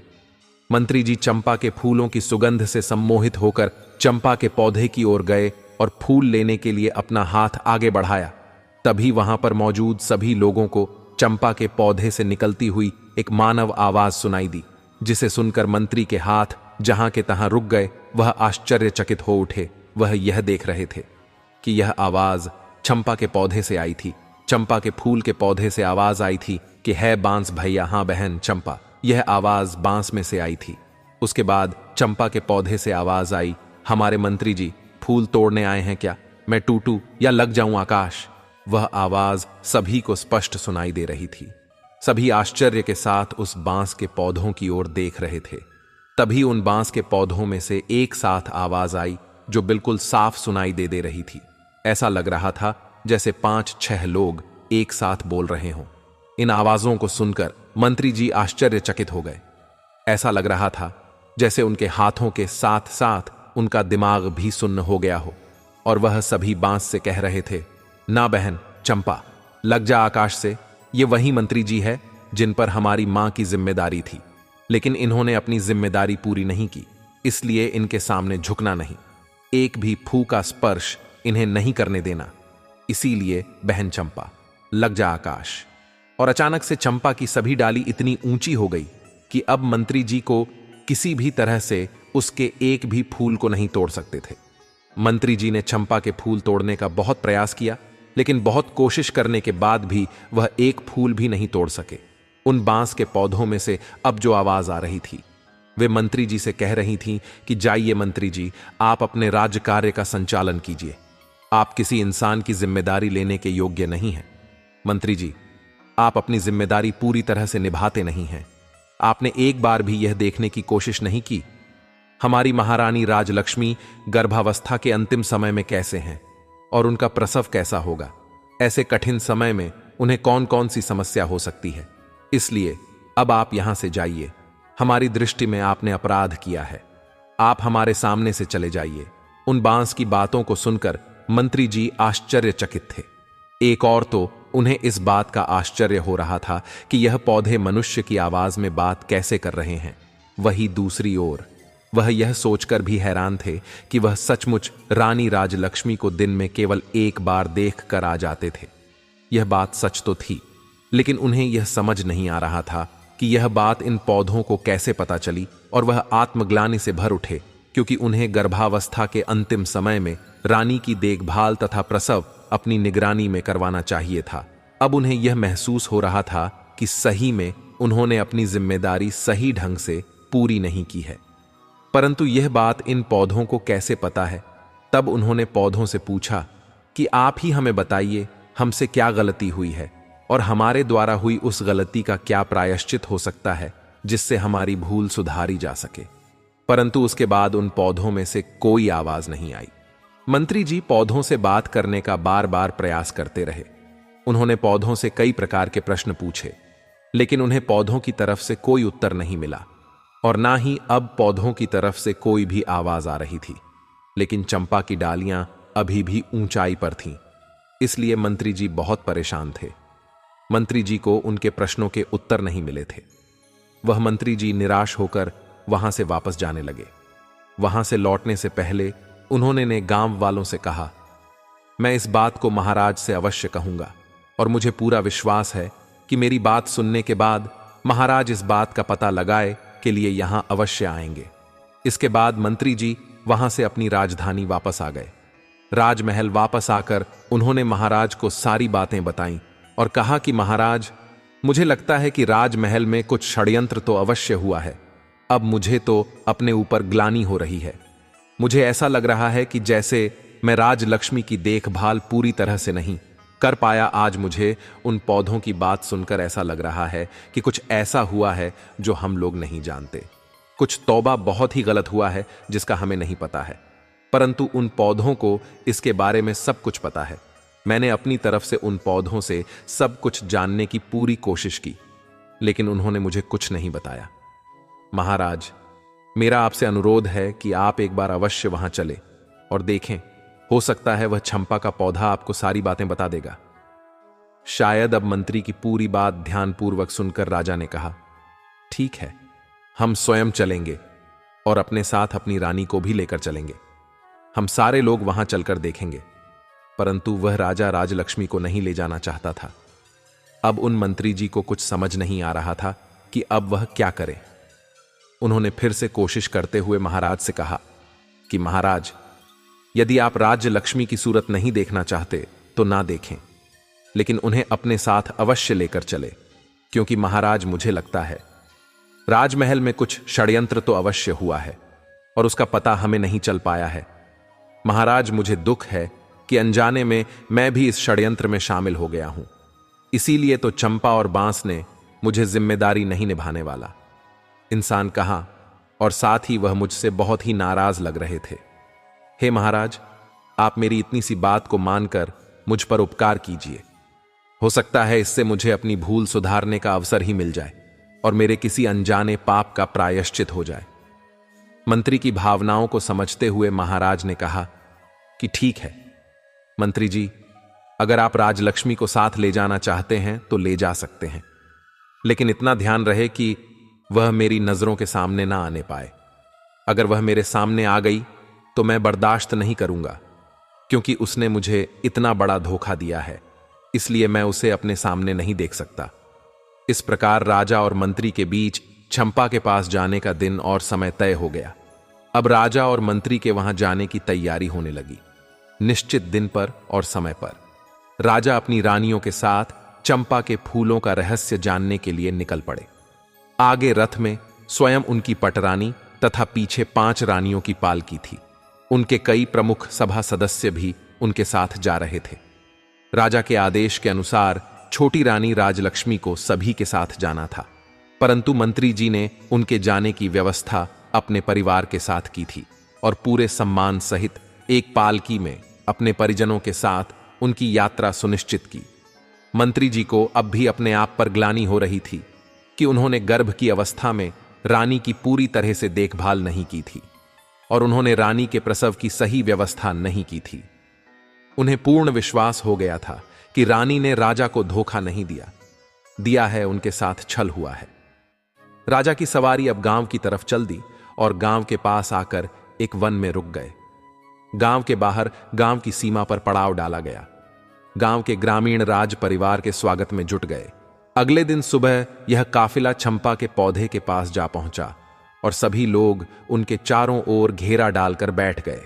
मंत्री जी चंपा के फूलों की सुगंध से सम्मोहित होकर चंपा के पौधे की ओर गए और फूल लेने के लिए अपना हाथ आगे बढ़ाया। तभी वहां पर मौजूद सभी लोगों को चंपा के पौधे से निकलती हुई एक मानव आवाज सुनाई दी, जिसे सुनकर मंत्री के हाथ जहां के तहां रुक गए। वह आश्चर्यचकित हो उठे। वह यह देख रहे थे कि यह आवाज चंपा के पौधे से आई थी। चंपा के फूल के पौधे से आवाज आई थी कि है बांस भैया, हाँ बहन चंपा। यह आवाज बांस में से आई थी। उसके बाद चंपा के पौधे से आवाज आई, हमारे मंत्री जी फूल तोड़ने आए हैं क्या? मैं टूटू या लग जाऊं आकाश? वह आवाज सभी को स्पष्ट सुनाई दे रही थी। सभी आश्चर्य के साथ उस बांस के पौधों की ओर देख रहे थे। तभी उन बांस के पौधों में से एक साथ आवाज आई जो बिल्कुल साफ सुनाई दे रही थी। ऐसा लग रहा था जैसे 5-6 लोग एक साथ बोल रहे हों। इन आवाजों को सुनकर मंत्री जी आश्चर्यचकित हो गए। ऐसा लग रहा था जैसे उनके हाथों के साथ साथ उनका दिमाग भी सुन्न हो गया हो और वह सभी बांस से कह रहे थे, ना बहन चंपा, लग जा आकाश से। ये वही मंत्री जी है जिन पर हमारी मां की जिम्मेदारी थी, लेकिन इन्होंने अपनी जिम्मेदारी पूरी नहीं की, इसलिए इनके सामने झुकना नहीं, एक भी फू का स्पर्श इन्हें नहीं करने देना। इसीलिए बहन चंपा, लग जा आकाश। और अचानक से चंपा की सभी डाली इतनी ऊंची हो गई कि अब मंत्री जी को किसी भी तरह से उसके एक भी फूल को नहीं तोड़ सकते थे। मंत्री जी ने चंपा के फूल तोड़ने का बहुत प्रयास किया, लेकिन बहुत कोशिश करने के बाद भी वह एक फूल भी नहीं तोड़ सके। उन बांस के पौधों में से अब जो आवाज आ रही थी, वे मंत्री जी से कह रही थीं कि जाइए मंत्री जी, आप अपने राज्य कार्य का संचालन कीजिए। आप किसी इंसान की जिम्मेदारी लेने के योग्य नहीं हैं। मंत्री जी, आप अपनी जिम्मेदारी पूरी तरह से निभाते नहीं हैं। आपने एक बार भी यह देखने की कोशिश नहीं की हमारी महारानी राजलक्ष्मी गर्भावस्था के अंतिम समय में कैसे हैं और उनका प्रसव कैसा होगा। ऐसे कठिन समय में उन्हें कौन कौन सी समस्या हो सकती है। इसलिए अब आप यहां से जाइए। हमारी दृष्टि में आपने अपराध किया है। आप हमारे सामने से चले जाइए। उन बांस की बातों को सुनकर मंत्री जी आश्चर्यचकित थे। एक और तो उन्हें इस बात का आश्चर्य हो रहा था कि यह पौधे मनुष्य की आवाज में बात कैसे कर रहे हैं। वही दूसरी ओर वह यह सोचकर भी हैरान थे कि वह सचमुच रानी राजलक्ष्मी को दिन में केवल एक बार देख कर आ जाते थे। यह बात सच तो थी, लेकिन उन्हें यह समझ नहीं आ रहा था कि यह बात इन पौधों को कैसे पता चली और वह आत्मग्लानि से भर उठे, क्योंकि उन्हें गर्भावस्था के अंतिम समय में रानी की देखभाल तथा प्रसव अपनी निगरानी में करवाना चाहिए था। अब उन्हें यह महसूस हो रहा था कि सही में उन्होंने अपनी जिम्मेदारी सही ढंग से पूरी नहीं की है। परंतु यह बात इन पौधों को कैसे पता है? तब उन्होंने पौधों से पूछा कि आप ही हमें बताइए, हमसे क्या गलती हुई है और हमारे द्वारा हुई उस गलती का क्या प्रायश्चित हो सकता है जिससे हमारी भूल सुधारी जा सके। परंतु उसके बाद उन पौधों में से कोई आवाज नहीं आई। मंत्री जी पौधों से बात करने का बार बार प्रयास करते रहे। उन्होंने पौधों से कई प्रकार के प्रश्न पूछे, लेकिन उन्हें पौधों की तरफ से कोई उत्तर नहीं मिला और ना ही अब पौधों की तरफ से कोई भी आवाज आ रही थी। लेकिन चंपा की डालियां अभी भी ऊंचाई पर थीं, इसलिए मंत्री जी बहुत परेशान थे। मंत्री जी को उनके प्रश्नों के उत्तर नहीं मिले थे। वह मंत्री जी निराश होकर वहां से वापस जाने लगे। वहां से लौटने से पहले उन्होंने गांव वालों से कहा, मैं इस बात को महाराज से अवश्य कहूंगा और मुझे पूरा विश्वास है कि मेरी बात सुनने के बाद महाराज इस बात का पता लगाए के लिए यहां अवश्य आएंगे। इसके बाद मंत्री जी वहां से अपनी राजधानी वापस आ गए। राजमहल वापस आकर उन्होंने महाराज को सारी बातें बताईं और कहा कि महाराज, मुझे लगता है कि राजमहल में कुछ षड्यंत्र तो अवश्य हुआ है। अब मुझे तो अपने ऊपर ग्लानि हो रही है। मुझे ऐसा लग रहा है कि जैसे मैं राजलक्ष्मी की देखभाल पूरी तरह से नहीं कर पाया। आज मुझे उन पौधों की बात सुनकर ऐसा लग रहा है कि कुछ ऐसा हुआ है जो हम लोग नहीं जानते। कुछ तौबा बहुत ही गलत हुआ है जिसका हमें नहीं पता है, परंतु उन पौधों को इसके बारे में सब कुछ पता है। मैंने अपनी तरफ से उन पौधों से सब कुछ जानने की पूरी कोशिश की, लेकिन उन्होंने मुझे कुछ नहीं बताया। महाराज, मेरा आपसे अनुरोध है कि आप एक बार अवश्य वहां चले और देखें, हो सकता है वह चंपा का पौधा आपको सारी बातें बता देगा। शायद अब मंत्री की पूरी बात ध्यानपूर्वक सुनकर राजा ने कहा, ठीक है, हम स्वयं चलेंगे और अपने साथ अपनी रानी को भी लेकर चलेंगे। हम सारे लोग वहां चलकर देखेंगे। परंतु वह राजा राजलक्ष्मी को नहीं ले जाना चाहता था। अब उन मंत्री जी को कुछ समझ नहीं आ रहा था कि अब वह क्या करें। उन्होंने फिर से कोशिश करते हुए महाराज से कहा कि महाराज, यदि आप राज्य लक्ष्मी की सूरत नहीं देखना चाहते तो ना देखें, लेकिन उन्हें अपने साथ अवश्य लेकर चले, क्योंकि महाराज मुझे लगता है राजमहल में कुछ षड्यंत्र तो अवश्य हुआ है और उसका पता हमें नहीं चल पाया है। महाराज, मुझे दुख है कि अनजाने में मैं भी इस षड्यंत्र में शामिल हो गया हूं। इसीलिए तो चंपा और बांस ने मुझे जिम्मेदारी नहीं निभाने वाला। इंसान कहा, और साथ ही वह मुझसे बहुत ही नाराज लग रहे थे। हे महाराज, आप मेरी इतनी सी बात को मानकर मुझ पर उपकार कीजिए। हो सकता है इससे मुझे अपनी भूल सुधारने का अवसर ही मिल जाए और मेरे किसी अनजाने पाप का प्रायश्चित हो जाए। मंत्री की भावनाओं को समझते हुए महाराज ने कहा कि ठीक है मंत्री जी, अगर आप राजलक्ष्मी को साथ ले जाना चाहते हैं तो ले जा सकते हैं, लेकिन इतना ध्यान रहे कि वह मेरी नजरों के सामने ना आने पाए। अगर वह मेरे सामने आ गई तो मैं बर्दाश्त नहीं करूंगा, क्योंकि उसने मुझे इतना बड़ा धोखा दिया है, इसलिए मैं उसे अपने सामने नहीं देख सकता। इस प्रकार राजा और मंत्री के बीच चंपा के पास जाने का दिन और समय तय हो गया। अब राजा और मंत्री के वहां जाने की तैयारी होने लगी। निश्चित दिन पर और समय पर राजा अपनी रानियों के साथ चंपा के फूलों का रहस्य जानने के लिए निकल पड़े। आगे रथ में स्वयं उनकी पटरानी तथा पीछे 5 रानियों की पालकी थी। उनके कई प्रमुख सभा सदस्य भी उनके साथ जा रहे थे। राजा के आदेश के अनुसार छोटी रानी राजलक्ष्मी को सभी के साथ जाना था, परंतु मंत्री जी ने उनके जाने की व्यवस्था अपने परिवार के साथ की थी और पूरे सम्मान सहित एक पालकी में अपने परिजनों के साथ उनकी यात्रा सुनिश्चित की। मंत्री जी को अब भी अपने आप पर ग्लानि हो रही थी कि उन्होंने गर्भ की अवस्था में रानी की पूरी तरह से देखभाल नहीं की थी और उन्होंने रानी के प्रसव की सही व्यवस्था नहीं की थी। उन्हें पूर्ण विश्वास हो गया था कि रानी ने राजा को धोखा नहीं दिया है, उनके साथ छल हुआ है। राजा की सवारी अब गांव की तरफ चल दी और गांव के पास आकर एक वन में रुक गए। गांव के बाहर गांव की सीमा पर पड़ाव डाला गया। गांव के ग्रामीण राज परिवार के स्वागत में जुट गए। अगले दिन सुबह यह काफिला चंपा के पौधे के पास जा पहुंचा और सभी लोग उनके चारों ओर घेरा डालकर बैठ गए।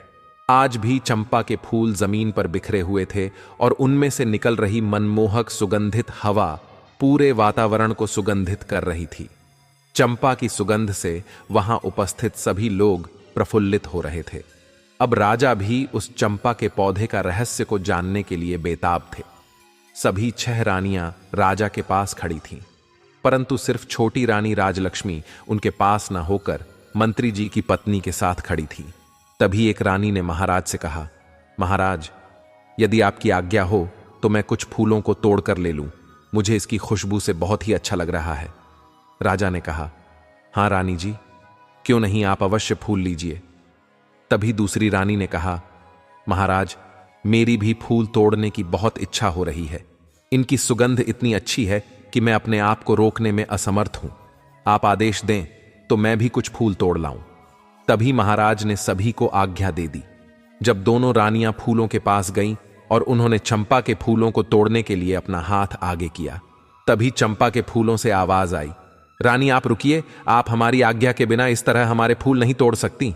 आज भी चंपा के फूल जमीन पर बिखरे हुए थे और उनमें से निकल रही मनमोहक सुगंधित हवा पूरे वातावरण को सुगंधित कर रही थी। चंपा की सुगंध से वहां उपस्थित सभी लोग प्रफुल्लित हो रहे थे। अब राजा भी उस चंपा के पौधे का रहस्य को जानने के लिए बेताब थे। सभी 6 रानियां राजा के पास खड़ी थीं, परंतु सिर्फ छोटी रानी राजलक्ष्मी उनके पास न होकर मंत्री जी की पत्नी के साथ खड़ी थी। तभी एक रानी ने महाराज से कहा, महाराज, यदि आपकी आज्ञा हो तो मैं कुछ फूलों को तोड़कर ले लूं। मुझे इसकी खुशबू से बहुत ही अच्छा लग रहा है। राजा ने कहा, हां रानी जी, क्यों नहीं, आप अवश्य फूल लीजिए। तभी दूसरी रानी ने कहा, महाराज, मेरी भी फूल तोड़ने की बहुत इच्छा हो रही है। इनकी सुगंध इतनी अच्छी है कि मैं अपने आप को रोकने में असमर्थ हूं। आप आदेश दें तो मैं भी कुछ फूल तोड़ लाऊं। तभी महाराज ने सभी को आज्ञा दे दी। जब दोनों रानियां फूलों के पास गईं और उन्होंने चंपा के फूलों को तोड़ने के लिए अपना हाथ आगे किया, तभी चंपा के फूलों से आवाज आई, रानी आप रुकिए, आप हमारी आज्ञा के बिना इस तरह हमारे फूल नहीं तोड़ सकती।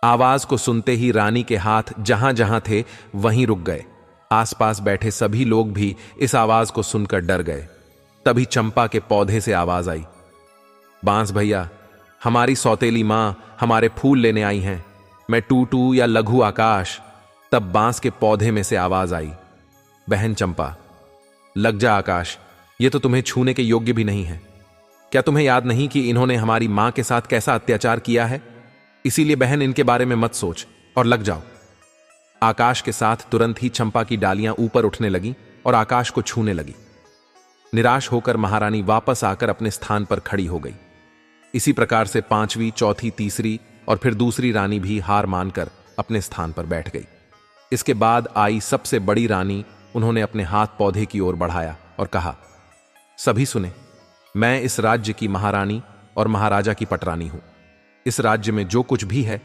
आवाज को सुनते ही रानी के हाथ जहां जहां थे वहीं रुक गए। आसपास बैठे सभी लोग भी इस आवाज को सुनकर डर गए। तभी चंपा के पौधे से आवाज आई, बांस भैया, हमारी सौतेली मां हमारे फूल लेने आई हैं। मैं टूटू या लघु आकाश। तब बांस के पौधे में से आवाज आई, बहन चंपा, लग जा आकाश, ये तो तुम्हें छूने के योग्य भी नहीं है। क्या तुम्हें याद नहीं कि इन्होंने हमारी मां के साथ कैसा अत्याचार किया है? इसीलिए बहन, इनके बारे में मत सोच और लग जाओ। आकाश के साथ तुरंत ही चंपा की डालियां ऊपर उठने लगी और आकाश को छूने लगी। निराश होकर महारानी वापस आकर अपने स्थान पर खड़ी हो गई। इसी प्रकार से 5वीं, चौथी, तीसरी और फिर दूसरी रानी भी हार मानकर अपने स्थान पर बैठ गई। इसके बाद आई सबसे बड़ी रानी। उन्होंने अपने हाथ पौधे की ओर बढ़ाया और कहा, सभी सुने, मैं इस राज्य की महारानी और महाराजा की पटरानी हूं। इस राज्य में जो कुछ भी है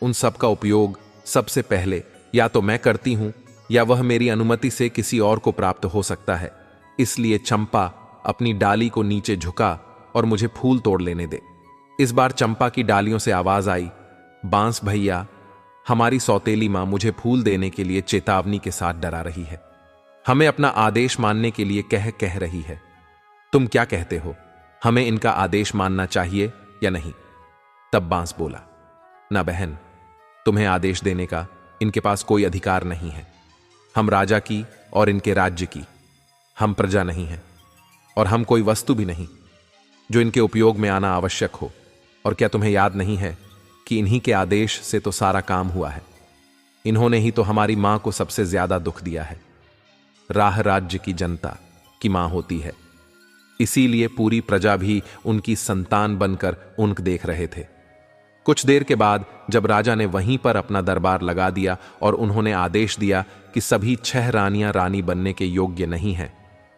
उन सब का उपयोग सबसे पहले या तो मैं करती हूं या वह मेरी अनुमति से किसी और को प्राप्त हो सकता है। इसलिए चंपा अपनी डाली को नीचे झुका और मुझे फूल तोड़ लेने दे। इस बार चंपा की डालियों से आवाज आई, बांस भैया, हमारी सौतेली मां मुझे फूल देने के लिए चेतावनी के साथ डरा रही है। हमें अपना आदेश मानने के लिए कह रही है। तुम क्या कहते हो, हमें इनका आदेश मानना चाहिए या नहीं? तब बांस बोला, ना बहन, तुम्हें आदेश देने का इनके पास कोई अधिकार नहीं है। हम राजा की और इनके राज्य की, हम प्रजा नहीं हैं, और हम कोई वस्तु भी नहीं जो इनके उपयोग में आना आवश्यक हो। और क्या तुम्हें याद नहीं है कि इन्हीं के आदेश से तो सारा काम हुआ है? इन्होंने ही तो हमारी मां को सबसे ज्यादा दुख दिया है। राह राज्य की जनता की मां होती है, इसीलिए पूरी प्रजा भी उनकी संतान बनकर उनक देख रहे थे। कुछ देर के बाद जब राजा ने वहीं पर अपना दरबार लगा दिया और उन्होंने आदेश दिया कि सभी 6 रानियां रानी बनने के योग्य नहीं हैं,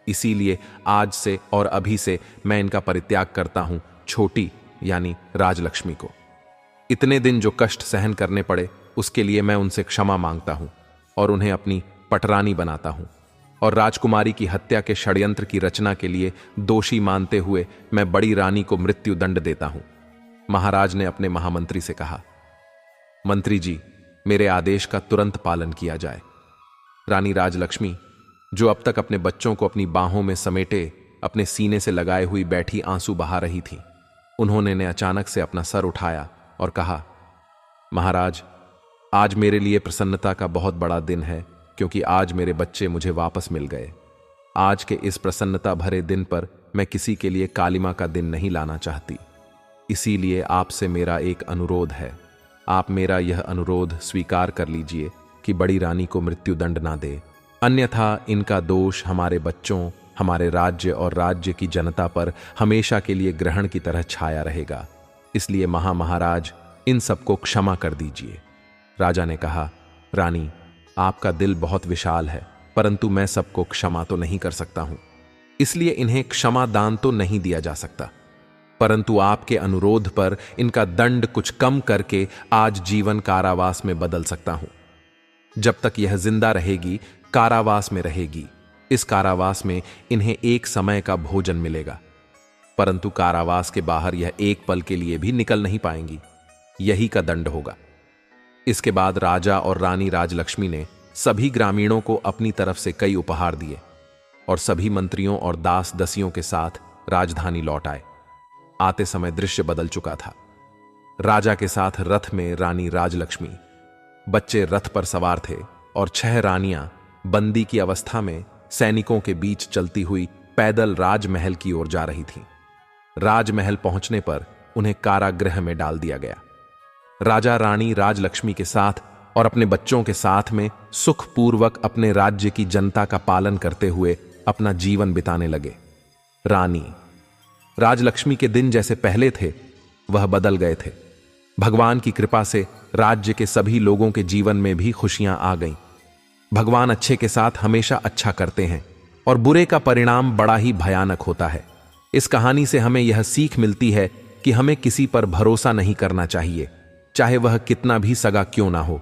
इसीलिए आज से और अभी से मैं इनका परित्याग करता हूं, छोटी यानी राजलक्ष्मी को। इतने दिन जो कष्ट सहन करने पड़े उसके लिए मैं उनसे क्षमा मांगता हूं और उन्हें अपनी पटरानी बनाता हूं, और राजकुमारी की हत्या के षड्यंत्र की रचना के लिए दोषी मानते हुए मैं बड़ी रानी को मृत्यु दंड देता हूं। महाराज ने अपने महामंत्री से कहा, मंत्री जी, मेरे आदेश का तुरंत पालन किया जाए। रानी राजलक्ष्मी, जो अब तक अपने बच्चों को अपनी बाहों में समेटे अपने सीने से लगाए हुई बैठी आंसू बहा रही थी, उन्होंने ने अचानक से अपना सर उठाया और कहा, महाराज, आज मेरे लिए प्रसन्नता का बहुत बड़ा दिन है, क्योंकि आज मेरे बच्चे मुझे वापस मिल गए। आज के इस प्रसन्नता भरे दिन पर मैं किसी के लिए कालिमा का दिन नहीं लाना चाहती। इसीलिए आपसे मेरा एक अनुरोध है। आप मेरा यह अनुरोध स्वीकार कर लीजिए कि बड़ी रानी को मृत्युदंड ना दे, अन्यथा इनका दोष हमारे बच्चों, हमारे राज्य और राज्य की जनता पर हमेशा के लिए ग्रहण की तरह छाया रहेगा। इसलिए महाराज, इन सबको क्षमा कर दीजिए। राजा ने कहा, रानी, आपका दिल बहुत विशाल है, परंतु मैं सबको क्षमा तो नहीं कर सकता हूं, इसलिए इन्हें क्षमा दान तो नहीं दिया जा सकता, परंतु आपके अनुरोध पर इनका दंड कुछ कम करके आज जीवन कारावास में बदल सकता हूं। जब तक यह जिंदा रहेगी, कारावास में रहेगी। इस कारावास में इन्हें एक समय का भोजन मिलेगा, परंतु कारावास के बाहर यह एक पल के लिए भी निकल नहीं पाएंगी। यही का दंड होगा। इसके बाद राजा और रानी राजलक्ष्मी ने सभी ग्रामीणों को अपनी तरफ से कई उपहार दिए और सभी मंत्रियों और दास दसियों के साथ राजधानी लौट आए। आते समय दृश्य बदल चुका था। राजा के साथ रथ में रानी राजलक्ष्मी, बच्चे रथ पर सवार थे और 6 रानियां बंदी की अवस्था में सैनिकों के बीच चलती हुई पैदल राजमहल की ओर जा रही थीं। राजमहल पहुंचने पर उन्हें कारागृह में डाल दिया गया। राजा रानी राजलक्ष्मी के साथ और अपने बच्चों के साथ में सुखपूर्वक अपने राज्य की जनता का पालन करते हुए अपना जीवन बिताने लगे। रानी राजलक्ष्मी के दिन जैसे पहले थे वह बदल गए थे। भगवान की कृपा से राज्य के सभी लोगों के जीवन में भी खुशियां आ गईं। भगवान अच्छे के साथ हमेशा अच्छा करते हैं और बुरे का परिणाम बड़ा ही भयानक होता है। इस कहानी से हमें यह सीख मिलती है कि हमें किसी पर भरोसा नहीं करना चाहिए, चाहे वह कितना भी सगा क्यों ना हो।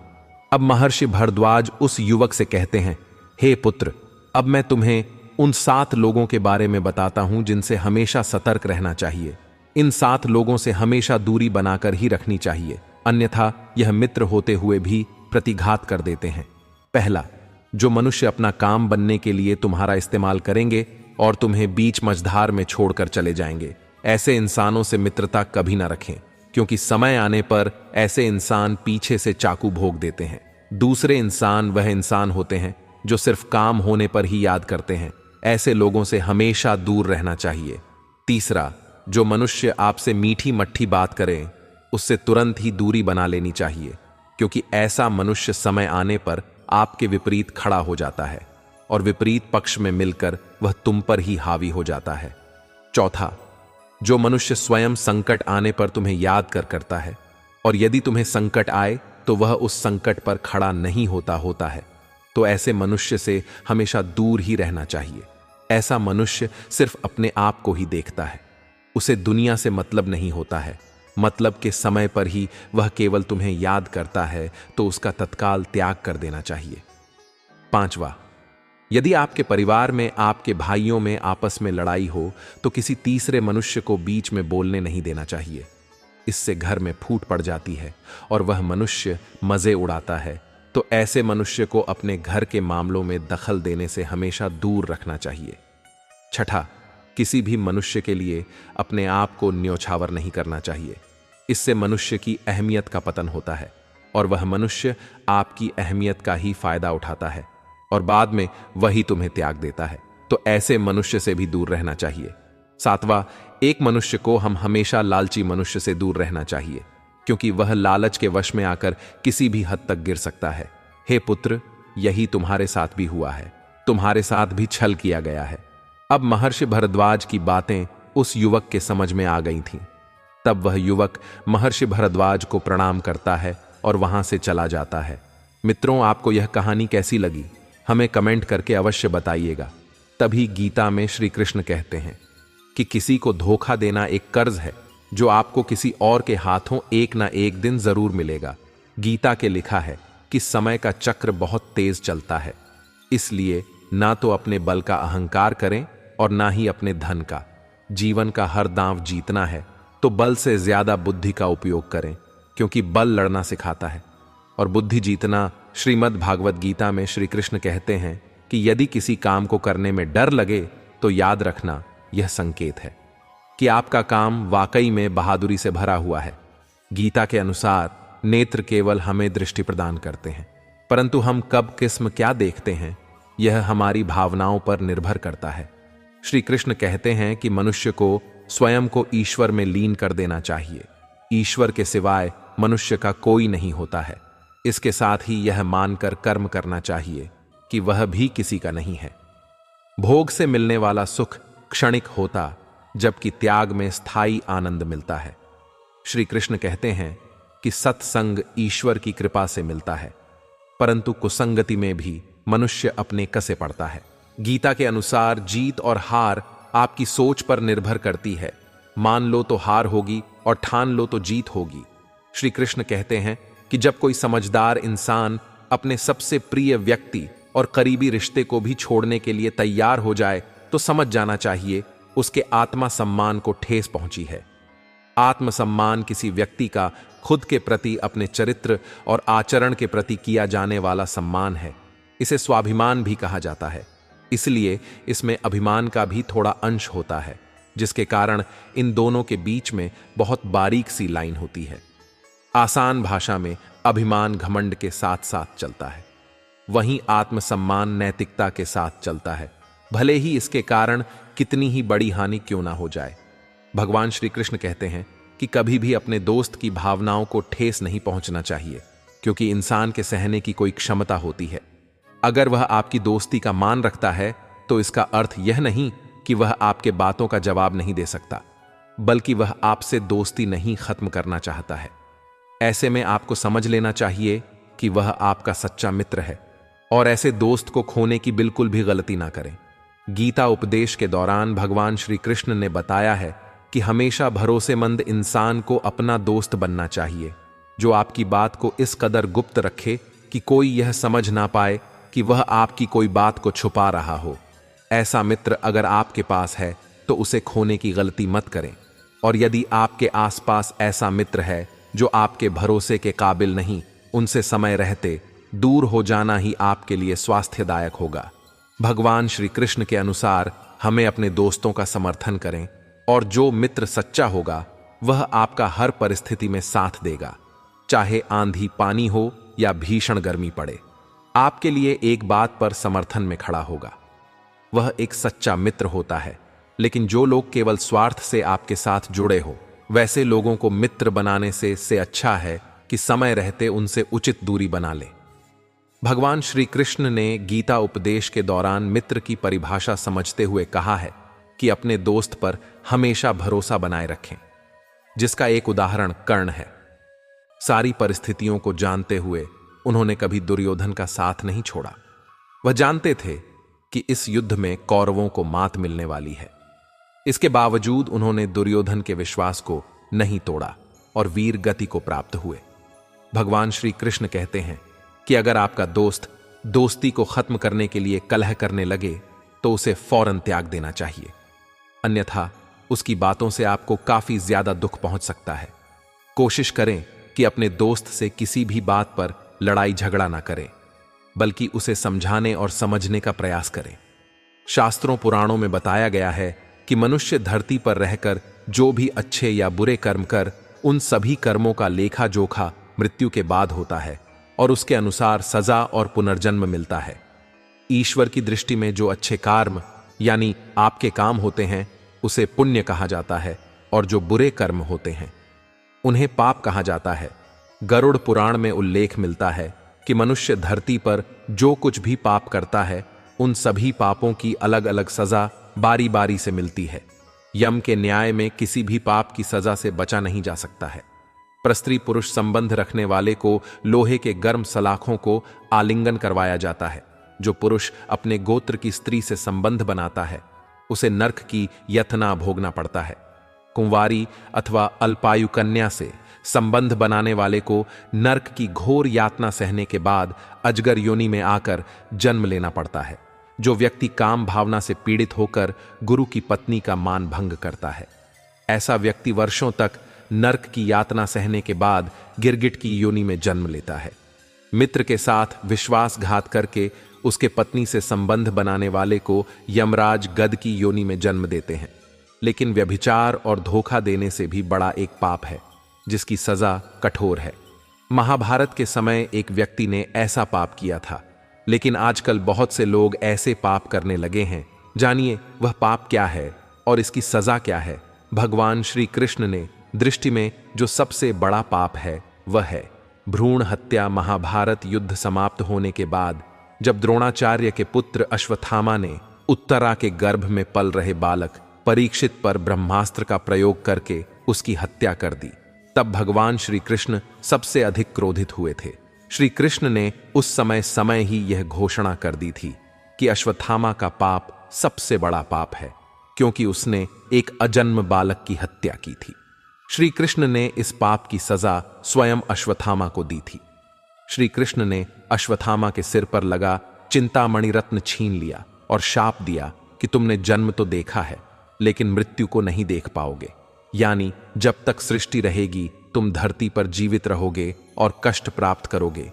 अब महर्षि भारद्वाज उस युवक से कहते हैं, हे पुत्र, अब मैं तुम्हें उन 7 लोगों के बारे में बताता हूं जिनसे हमेशा सतर्क रहना चाहिए। इन 7 लोगों से हमेशा दूरी बनाकर ही रखनी चाहिए, अन्यथा यह मित्र होते हुए भी प्रतिघात कर देते हैं। पहला, जो मनुष्य अपना काम बनने के लिए तुम्हारा इस्तेमाल करेंगे और तुम्हें बीच मझधार में छोड़कर चले जाएंगे, ऐसे इंसानों से मित्रता कभी ना रखें, क्योंकि समय आने पर ऐसे इंसान पीछे से चाकू भोग देते हैं। दूसरे इंसान वह इंसान होते हैं जो सिर्फ काम होने पर ही याद करते हैं। ऐसे लोगों से हमेशा दूर रहना चाहिए। तीसरा, जो मनुष्य आपसे मीठी मट्ठी बात करे उससे तुरंत ही दूरी बना लेनी चाहिए, क्योंकि ऐसा मनुष्य समय आने पर आपके विपरीत खड़ा हो जाता है और विपरीत पक्ष में मिलकर वह तुम पर ही हावी हो जाता है। चौथा, जो मनुष्य स्वयं संकट आने पर तुम्हें याद करता है और यदि तुम्हें संकट आए तो वह उस संकट पर खड़ा नहीं होता है, तो ऐसे मनुष्य से हमेशा दूर ही रहना चाहिए। ऐसा मनुष्य सिर्फ अपने आप को ही देखता है, उसे दुनिया से मतलब नहीं होता है। मतलब के समय पर ही वह केवल तुम्हें याद करता है, तो उसका तत्काल त्याग कर देना चाहिए। 5वां, यदि आपके परिवार में, आपके भाइयों में आपस में लड़ाई हो तो किसी तीसरे मनुष्य को बीच में बोलने नहीं देना चाहिए। इससे घर में फूट पड़ जाती है और वह मनुष्य मजे उड़ाता है तो ऐसे मनुष्य को अपने घर के मामलों में दखल देने से हमेशा दूर रखना चाहिए। छठा, किसी भी मनुष्य के लिए अपने आप को न्योछावर नहीं करना चाहिए। इससे मनुष्य की अहमियत का पतन होता है और वह मनुष्य आपकी अहमियत का ही फायदा उठाता है और बाद में वही तुम्हें त्याग देता है। तो ऐसे मनुष्य से भी दूर रहना चाहिए। सातवां, एक मनुष्य को हम हमेशा लालची मनुष्य से दूर रहना चाहिए, क्योंकि वह लालच के वश में आकर किसी भी हद तक गिर सकता है। हे पुत्र, यही तुम्हारे साथ भी हुआ है, तुम्हारे साथ भी छल किया गया है। अब महर्षि भरद्वाज की बातें उस युवक के समझ में आ गई थीं। तब वह युवक महर्षि भरद्वाज को प्रणाम करता है और वहां से चला जाता है। मित्रों, आपको यह कहानी कैसी लगी हमें कमेंट करके अवश्य बताइएगा। तभी गीता में श्री कृष्ण कहते हैं कि किसी को धोखा देना एक कर्ज है जो आपको किसी और के हाथों एक ना एक दिन जरूर मिलेगा। गीता के लिखा है कि समय का चक्र बहुत तेज चलता है, इसलिए ना तो अपने बल का अहंकार करें और ना ही अपने धन का। जीवन का हर दांव जीतना है तो बल से ज्यादा बुद्धि का उपयोग करें, क्योंकि बल लड़ना सिखाता है और बुद्धि जीतना। श्रीमद् भागवत गीता में श्री कृष्ण कहते हैं कि यदि किसी काम को करने में डर लगे तो याद रखना यह संकेत है कि आपका काम वाकई में बहादुरी से भरा हुआ है। गीता के अनुसार नेत्र केवल हमें दृष्टि प्रदान करते हैं, परंतु हम कब किस्म क्या देखते हैं यह हमारी भावनाओं पर निर्भर करता है। श्री कृष्ण कहते हैं कि मनुष्य को स्वयं को ईश्वर में लीन कर देना चाहिए। ईश्वर के सिवाय मनुष्य का कोई नहीं होता है। इसके साथ ही यह मानकर कर्म करना चाहिए कि वह भी किसी का नहीं है। भोग से मिलने वाला सुख क्षणिक होता, जबकि त्याग में स्थायी आनंद मिलता है। श्री कृष्ण कहते हैं कि सत्संग ईश्वर की कृपा से मिलता है, परंतु कुसंगति में भी मनुष्य अपने कसे पड़ता है। गीता के अनुसार जीत और हार आपकी सोच पर निर्भर करती है। मान लो तो हार होगी और ठान लो तो जीत होगी। श्री कृष्ण कहते हैं कि जब कोई समझदार इंसान अपने सबसे प्रिय व्यक्ति और करीबी रिश्ते को भी छोड़ने के लिए तैयार हो जाए तो समझ जाना चाहिए उसके आत्मा सम्मान को ठेस पहुंची है। आत्मसम्मान किसी व्यक्ति का खुद के प्रति, अपने चरित्र और आचरण के प्रति किया जाने वाला सम्मान है। इसे स्वाभिमान भी कहा जाता है, इसलिए इसमें अभिमान का भी थोड़ा अंश होता है, जिसके कारण इन दोनों के बीच में बहुत बारीक सी लाइन होती है। आसान भाषा में अभिमान घमंड के साथ साथ चलता है, वहीं आत्मसम्मान नैतिकता के साथ चलता है, भले ही इसके कारण कितनी ही बड़ी हानि क्यों ना हो जाए। भगवान श्री कृष्ण कहते हैं कि कभी भी अपने दोस्त की भावनाओं को ठेस नहीं पहुंचना चाहिए, क्योंकि इंसान के सहने की कोई क्षमता होती है। अगर वह आपकी दोस्ती का मान रखता है तो इसका अर्थ यह नहीं कि वह आपके बातों का जवाब नहीं दे सकता, बल्कि वह आपसे दोस्ती नहीं खत्म करना चाहता है। ऐसे में आपको समझ लेना चाहिए कि वह आपका सच्चा मित्र है और ऐसे दोस्त को खोने की बिल्कुल भी गलती ना करें। गीता उपदेश के दौरान भगवान श्री कृष्ण ने बताया है कि हमेशा भरोसेमंद इंसान को अपना दोस्त बनना चाहिए, जो आपकी बात को इस कदर गुप्त रखे कि कोई यह समझ ना पाए कि वह आपकी कोई बात को छुपा रहा हो। ऐसा मित्र अगर आपके पास है तो उसे खोने की गलती मत करें, और यदि आपके आसपास ऐसा मित्र है जो आपके भरोसे के काबिल नहीं, उनसे समय रहते दूर हो जाना ही आपके लिए स्वास्थ्यदायक होगा। भगवान श्री कृष्ण के अनुसार हमें अपने दोस्तों का समर्थन करें, और जो मित्र सच्चा होगा वह आपका हर परिस्थिति में साथ देगा, चाहे आंधी पानी हो या भीषण गर्मी पड़े। आपके लिए एक बात पर समर्थन में खड़ा होगा, वह एक सच्चा मित्र होता है। लेकिन जो लोग केवल स्वार्थ से आपके साथ जुड़े हो, वैसे लोगों को मित्र बनाने से अच्छा है कि समय रहते उनसे उचित दूरी बना ले। भगवान श्री कृष्ण ने गीता उपदेश के दौरान मित्र की परिभाषा समझते हुए कहा है कि अपने दोस्त पर हमेशा भरोसा बनाए रखें, जिसका एक उदाहरण कर्ण है। सारी परिस्थितियों को जानते हुए उन्होंने कभी दुर्योधन का साथ नहीं छोड़ा। वह जानते थे कि इस युद्ध में कौरवों को मात मिलने वाली है, इसके बावजूद उन्होंने दुर्योधन के विश्वास को नहीं तोड़ा और वीर गति को प्राप्त हुए। भगवान श्री कृष्ण कहते हैं कि अगर आपका दोस्त दोस्ती को खत्म करने के लिए कलह करने लगे तो उसे फौरन त्याग देना चाहिए, अन्यथा उसकी बातों से आपको काफी ज्यादा दुख पहुंच सकता है। कोशिश करें कि अपने दोस्त से किसी भी बात पर लड़ाई झगड़ा ना करें, बल्कि उसे समझाने और समझने का प्रयास करें। शास्त्रों पुराणों में बताया गया है कि मनुष्य धरती पर रहकर जो भी अच्छे या बुरे कर्म कर, उन सभी कर्मों का लेखा जोखा मृत्यु के बाद होता है और उसके अनुसार सजा और पुनर्जन्म मिलता है। ईश्वर की दृष्टि में जो अच्छे कर्म यानी आपके काम होते हैं उसे पुण्य कहा जाता है, और जो बुरे कर्म होते हैं उन्हें पाप कहा जाता है। गरुड़ पुराण में उल्लेख मिलता है कि मनुष्य धरती पर जो कुछ भी पाप करता है उन सभी पापों की अलग अलग सजा बारी बारी से मिलती है। यम के न्याय में किसी भी पाप की सजा से बचा नहीं जा सकता है। प्रस्त्री पुरुष संबंध रखने वाले को लोहे के गर्म सलाखों को आलिंगन करवाया जाता है। जो पुरुष अपने गोत्र की स्त्री से संबंध बनाता है उसे नरक की यतना भोगना पड़ता है। कुंवारी अथवा अल्पायु कन्या से संबंध बनाने वाले को नरक की घोर यातना सहने के बाद अजगर योनि में आकर जन्म लेना पड़ता है। जो व्यक्ति काम भावना से पीड़ित होकर गुरु की पत्नी का मान भंग करता है, ऐसा व्यक्ति वर्षों तक नरक की यातना सहने के बाद गिरगिट की योनि में जन्म लेता है। मित्र के साथ विश्वासघात करके उसके पत्नी से संबंध बनाने वाले को यमराज गध की योनि में जन्म देते हैं। लेकिन व्यभिचार और धोखा देने से भी बड़ा एक पाप है जिसकी सजा कठोर है। महाभारत के समय एक व्यक्ति ने ऐसा पाप किया था, लेकिन आजकल बहुत से लोग ऐसे पाप करने लगे हैं। जानिए वह पाप क्या है और इसकी सजा क्या है। भगवान श्री कृष्ण ने दृष्टि में जो सबसे बड़ा पाप है वह है भ्रूण हत्या। महाभारत युद्ध समाप्त होने के बाद जब द्रोणाचार्य के पुत्र अश्वत्थामा ने उत्तरा के गर्भ में पल रहे बालक परीक्षित पर ब्रह्मास्त्र का प्रयोग करके उसकी हत्या कर दी, तब भगवान श्री कृष्ण सबसे अधिक क्रोधित हुए थे। श्री कृष्ण ने उस समय ही यह घोषणा कर दी थी कि अश्वत्थामा का पाप सबसे बड़ा पाप है, क्योंकि उसने एक अजन्म बालक की हत्या की थी। श्री कृष्ण ने इस पाप की सजा स्वयं अश्वत्थामा को दी थी। श्री कृष्ण ने अश्वत्थामा के सिर पर लगा चिंतामणि रत्न छीन लिया और शाप दिया कि तुमने जन्म तो देखा है लेकिन मृत्यु को नहीं देख पाओगे, यानी जब तक सृष्टि रहेगी तुम धरती पर जीवित रहोगे और कष्ट प्राप्त करोगे।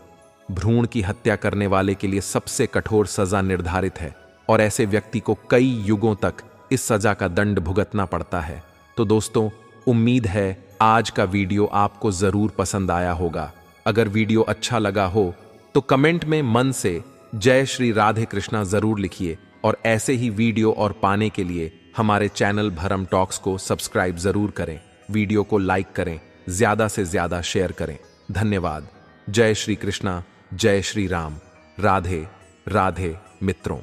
भ्रूण की हत्या करने वाले के लिए सबसे कठोर सजा निर्धारित है और ऐसे व्यक्ति को कई युगों तक इस सजा का दंड भुगतना पड़ता है। तो दोस्तों, उम्मीद है आज का वीडियो आपको जरूर पसंद आया होगा। अगर वीडियो अच्छा लगा हो तो कमेंट में मन से जय श्री राधे कृष्णा जरूर लिखिए, और ऐसे ही वीडियो और पाने के लिए हमारे चैनल भरम टॉक्स को सब्सक्राइब जरूर करें। वीडियो को लाइक करें, ज्यादा से ज्यादा शेयर करें। धन्यवाद। जय श्री कृष्णा, जय श्री राम। राधे राधे मित्रों।